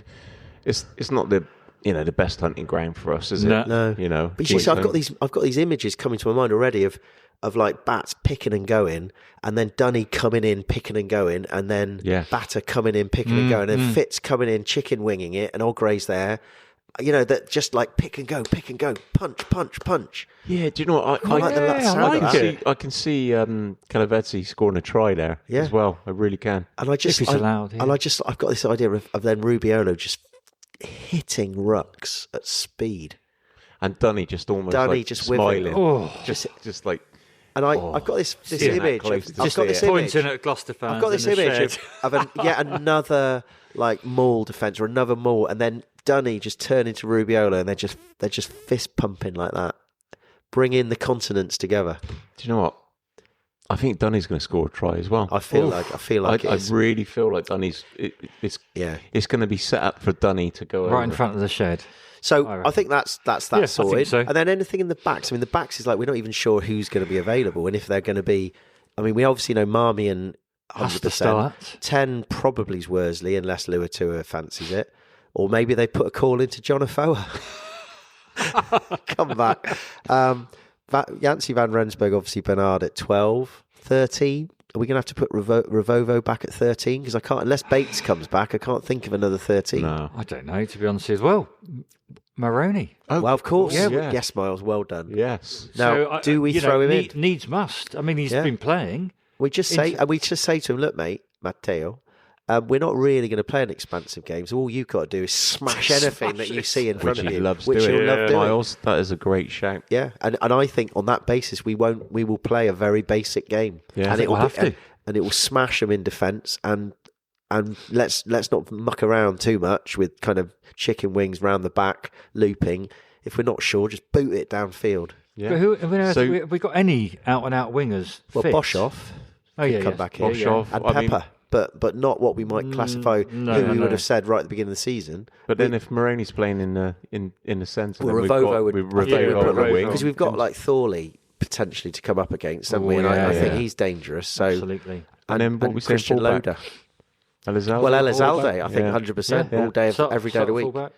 it's not the the best hunting ground for us, is No. it? No. But you see, I've got these images coming to my mind already of like Bats picking and going, and then Dunny coming in picking and going, and then Batter coming in picking and going, and Fitz coming in chicken winging it, and Ogre's there. That just like pick and go, punch. Yeah, do you know what? I like the sound of that. I can see Calavezzi scoring a try there as well. I really can. And I just, If it's allowed, yeah. and I've got this idea of then Rubiolo just hitting rucks at speed. And Dunny just almost just smiling. Oh, Just like. And I've got this Seeing that image. close to I've got this image. pointing at Gloucester fans. I've got this in the image shed. of yet another like maul defence or another maul, and then Dunny just turn into Rubiola, and they're just fist pumping like that, bring in the continents together. Do you know what? I think Dunny's going to score a try as well. I feel like I it is. really feel like Dunny's. It's going to be set up for Dunny to go Right in over. front of the shed. So I I think that's Yeah, I sorted. think so. And then anything in the backs. I mean, the backs is like we're not even sure who's going to be available and if they're going to be. I mean, we obviously know Marmy and Has to 100%. start. 10 probably is Worsley unless Luatua fancies it, or maybe they put a call into John Afoa. Come back. Janse Van Rensburg, obviously Bernard at 12, 13. Are we going to have to put Ravovo back at 13? Because I can't, unless Bates comes back, I can't think of another 13. No. I don't know, to be honest, as well. Maroney. Well, of course. Yeah. Yes, Miles, well done. Yes. Now, do we throw him in? Needs must. I mean, he's been playing. We just say to him, look, mate, Matteo, we're not really going to play an expansive game, so all you've got to do is smash anything that you see in front Which of he you. loves which doing. he'll love doing. Miles, that is a great shout. Yeah, and I think on that basis we will play a very basic game. Yeah, I and think it will we'll have to. and it will smash them in defence and let's not muck around too much with kind of chicken wings round the back looping. If we're not sure, just boot it downfield. Yeah. But have we got any out and out wingers? Well, fit? Boshoff come back in, Boshoff, and I mean- Pepper. But not what we might classify who we would have said right at the beginning of the season. But then if Maroney's playing in the centre, Well, then Ravovo would Ravovo on the wing. because we've got like Thorley potentially to come up against, haven't we? And I think he's dangerous. So Absolutely. And then what we say, Christian fullback? Loader. Elizalde? Well, Elizalde, fullback? I think Yeah. 100%, Yeah. all day, every day of the week. Fullback.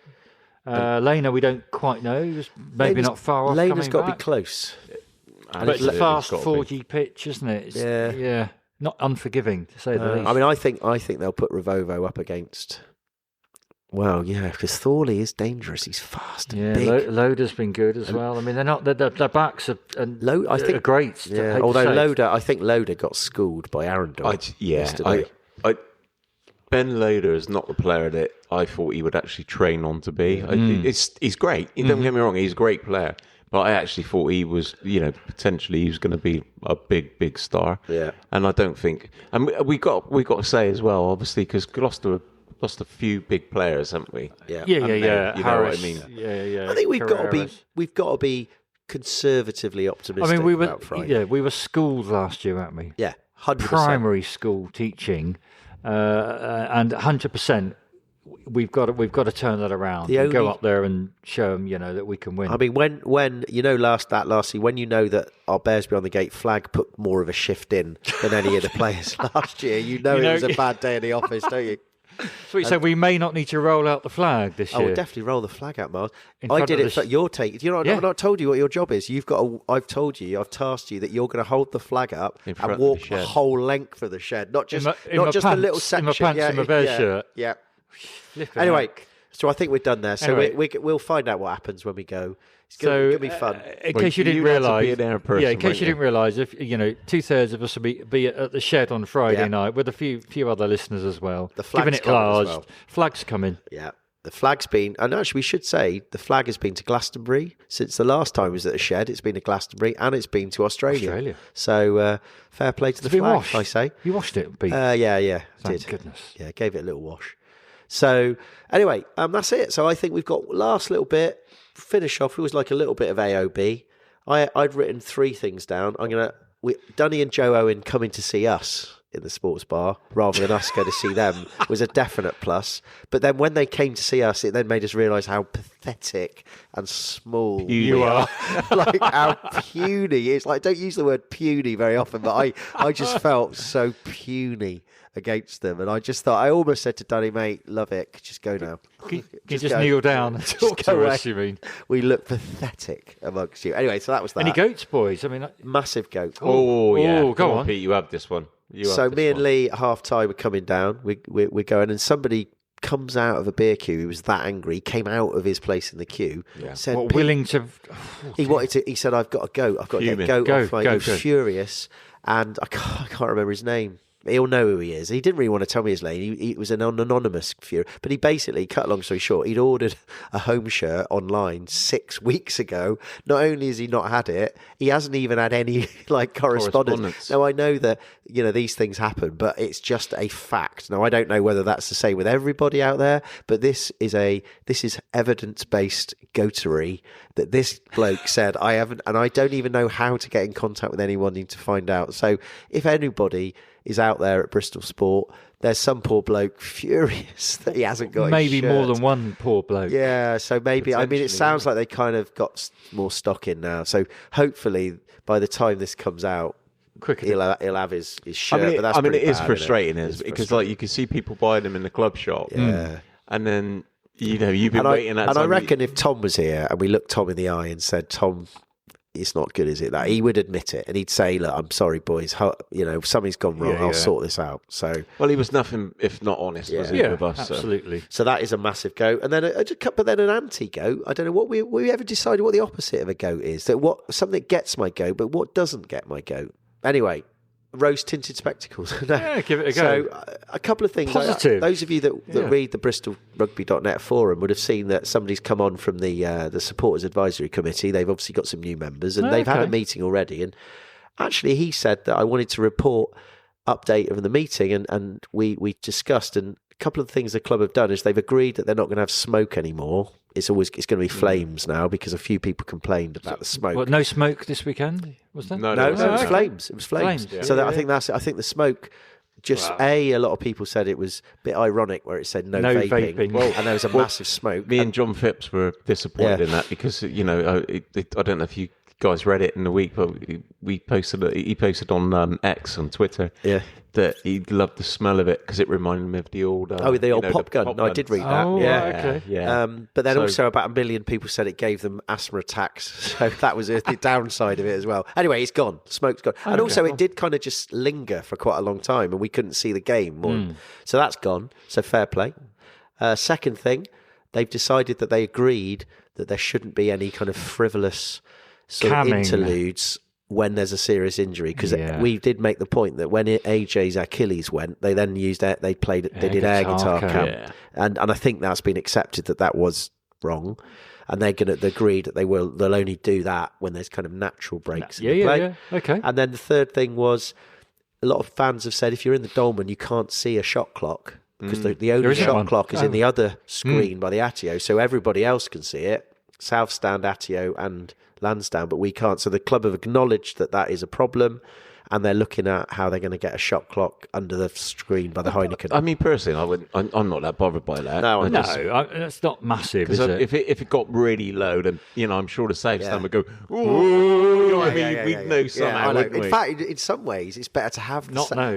Lena, we don't quite know. He was maybe Lena's- not far off. Lena's got to coming be back. close. But it's a Absolutely, fast it's gotta be. 4G pitch, isn't it? It's, Yeah. Not unforgiving, to say the least. I mean, I think they'll put Ravovo up against. Well, yeah, because Thorley is dangerous. He's fast and yeah, big. Loader's been good as well. I mean, they're not. Their backs are. I think are great. Yeah. hate to Although say. I think Loader got schooled by Arundel yesterday. Ben Loader is not the player that I thought he would actually train on to be. He's great. Don't get me wrong, he's a great player. But I actually thought he was, potentially he was going to be a big star. Yeah. And I don't think, and we got to say as well, obviously, because Gloucester lost a few big players, haven't we? Yeah. Yeah. You know what I mean? Yeah. I think we've got to be conservatively optimistic. I mean, about Friday. we were schooled last year, weren't we? Yeah, 100%. Primary school teaching, and 100%. We've got to turn that around. And go up there and show them, that we can win. I mean, when lastly, when you know that our Bears Beyond the Gate flag put more of a shift in than any of the players last year, it was a bad day in the office, don't you? So you said we may not need to roll out the flag this year. I would definitely roll the flag out, Miles. I did it for your take. I've not told you what your job is. I've tasked you that you're going to hold the flag up and walk the whole length of the shed, not just a little section. In my pants and my Bears shirt. Yeah. Anyway, so I think we're done there. So we'll find out what happens when we go. It's going to be fun. In case you didn't realise, if 2/3 of us will be at the shed on Friday night with a few other listeners as well. The flag's giving it large. Flags coming. Yeah. The flag's been, and actually we should say, the flag has been to Glastonbury since the last time it was at the shed. It's been to Glastonbury and it's been to Australia. So fair play to the flag, washed. I say. You washed it, Pete? Yeah. Thank goodness. Yeah, gave it a little wash. So anyway, that's it. So I think we've got last little bit, finish off. It was like a little bit of AOB. I'd written 3 things down. Dunny and Joe Owen coming to see us in the sports bar rather than us go to see them was a definite plus. But then when they came to see us, it then made us realise how pathetic and small you are. Like how puny. It's like, don't use the word puny very often, but I just felt so puny against them, and I just thought, I almost said to Danny, mate, love it, just go now. Can you just kneel down and talk to us, you mean? We look pathetic amongst you. Anyway, so that was that. Any goats, boys? I mean, massive goat. Oh yeah, go on, Pete, you have this one. So me and Lee at half time were coming down. We're going, and somebody comes out of a beer queue. He was that angry. He came out of his place in the queue. Yeah. Said, willing to? He said, I've got a goat. I've got to get a goat off. He was furious, and I can't remember his name. He'll know who he is. He didn't really want to tell me his name. He was an anonymous fury. But he basically, cut a long story short, he'd ordered a home shirt online 6 weeks ago. Not only has he not had it, he hasn't even had any correspondence. Now, I know that these things happen, but it's just a fact. Now, I don't know whether that's the same with everybody out there, but this is evidence-based goatery that this bloke said, I haven't, and I don't even know how to get in contact with anyone to find out. So if anybody is out there at Bristol Sport, there's some poor bloke furious that he hasn't got maybe his shirt. More than one poor bloke. Yeah, so maybe, I mean, it sounds like they kind of got more stock in now. So hopefully by the time this comes out, he'll have his shirt. It is frustrating, because like you can see people buying them in the club shop. Yeah. And then, you've been waiting at and I reckon if Tom was here and we looked Tom in the eye and said, Tom, it's not good, is it? That he would admit it, and he'd say, "Look, I'm sorry, boys. Something's gone wrong. I'll sort this out." So, well, he was nothing if not honest, was he, with us? Absolutely. So that is a massive goat, and then an anti-goat. I don't know what we ever decided what the opposite of a goat is. That something that gets my goat, but what doesn't get my goat. Anyway, rose-tinted spectacles. No. Yeah, give it a go. So a couple of things. Positive. Those of you that read the BristolRugby.net forum would have seen that somebody's come on from the Supporters Advisory Committee. They've obviously got some new members, and they've had a meeting already. And actually, he said that I wanted to report update of the meeting, and we discussed, and a couple of things the club have done is they've agreed that they're not going to have smoke anymore. It's going to be flames now because a few people complained about the smoke. What, no smoke this weekend? Was there? No, it was flames. It was flames. Yeah. So I think that's it. I think the smoke. A lot of people said it was a bit ironic where it said no vaping. Well, and there was a massive smoke. Me and John Phipps were disappointed in that because I don't know if you guys read it in the week, but he posted on X on Twitter. Yeah. That he loved the smell of it because it reminded him of the old pop gun. No, I did read that. Oh, yeah, okay. Yeah. But then also about 1 million people said it gave them asthma attacks. So that was the downside of it as well. Anyway, it's gone. Smoke's gone. And also it did kind of just linger for quite a long time and we couldn't see the game more. So that's gone. So fair play. Second thing, they've decided that they agreed that there shouldn't be any kind of frivolous sort of interludes when there's a serious injury, because we did make the point that when AJ's Achilles went, they then used it. They did air guitar camp, and I think that's been accepted that was wrong, and they're going to agree that they'll only do that when there's kind of natural breaks in the play. Okay. And then the third thing was, a lot of fans have said if you're in the Dolman, you can't see a shot clock because the only shot clock is in the other screen by the Atio, so everybody else can see it. South Stand, Atio, and Lansdowne, but we can't. So the club have acknowledged that is a problem, and they're looking at how they're going to get a shot clock under the screen by the Heineken. I mean, personally, I'm not that bothered by that. No, it's not massive, is it? If it got really low, then I'm sure the South Stand would go. Ooh, you know what I mean? We'd know somehow. In fact, in some ways, it's better to have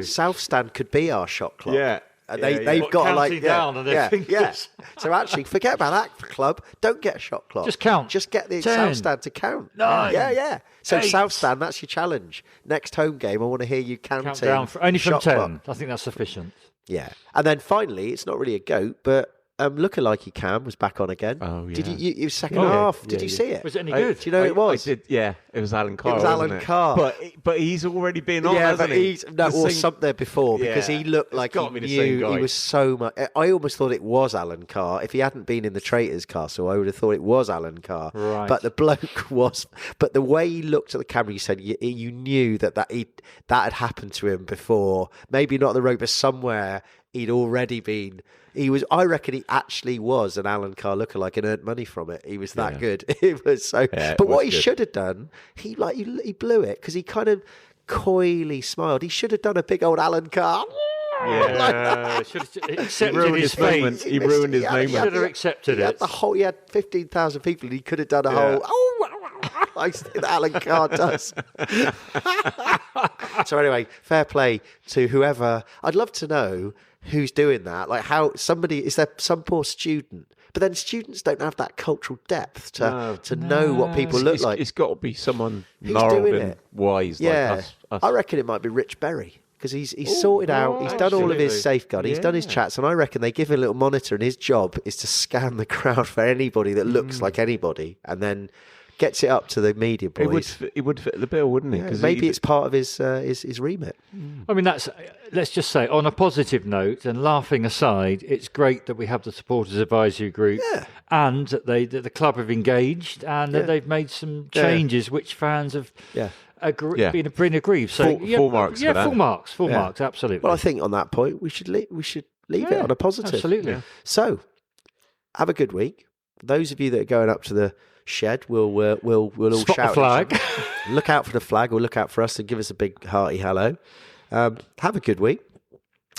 South Stand could be our shot clock. Yeah. And they've got down on their fingers. So actually, forget about that club. Don't get a shot clock. Just count. Just get the 10, South Stand to count. 9, Yeah. So 8. South Stand, that's your challenge. Next home game, I want to hear you counting. Count down only from shot 10. clock. I think that's sufficient. Yeah. And then finally, it's not really a goat, but Lookalike Cam was back on again. Oh, yeah. Did you second half? Did you see it? Was it any good? Do you know who it was? I did, yeah. It was Alan Carr. It was Alan Carr. But he's already been on, hasn't he? Or something there before, because he looked like he knew he was so much. I almost thought it was Alan Carr. If he hadn't been in the Traitors Castle, I would have thought it was Alan Carr. Right. But the bloke was. But the way he looked at the camera, you said you knew that had happened to him before. Maybe not the road, but somewhere he'd already been. I reckon he actually was an Alan Carr lookalike and earned money from it. He was that good. It was so. Yeah, but what was he good. should have done, he blew it because he kind of coyly smiled. He should have done a big old Alan Carr. Yeah, should have accepted his fate. He ruined his moment. Should have accepted it. He had 15,000 people, and he could have done a whole. Like Alan Carr does. So anyway, fair play to whoever. I'd love to know who's doing that. Like how is there some poor student? But then students don't have that cultural depth to know what people look like. It's got to be someone Who's gnarled doing and it? wise like us. I reckon it might be Rich Berry. Because he's sorted out, he's done all of his safeguarding, he's done his chats, and I reckon they give him a little monitor, and his job is to scan the crowd for anybody that looks like anybody, and then gets it up to the media boys. It would fit the bill, wouldn't it? Yeah, maybe it's part of his remit. I mean, let's just say, on a positive note, and laughing aside, it's great that we have the supporters advisory group, and that the club have engaged, and that they've made some changes which fans have. Been aggrieved. So full marks. Yeah, full marks. Absolutely. Well, I think on that point we should leave it on a positive. Absolutely. Yeah. So, have a good week. Those of you that are going up to the shed, we'll all Spot shout the flag. Look out for the flag, or look out for us and give us a big hearty hello. Have a good week,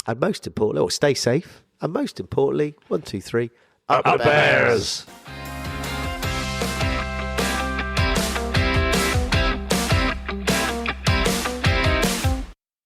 and most importantly, stay safe. And most importantly, 1, 2, 3, up the Bears.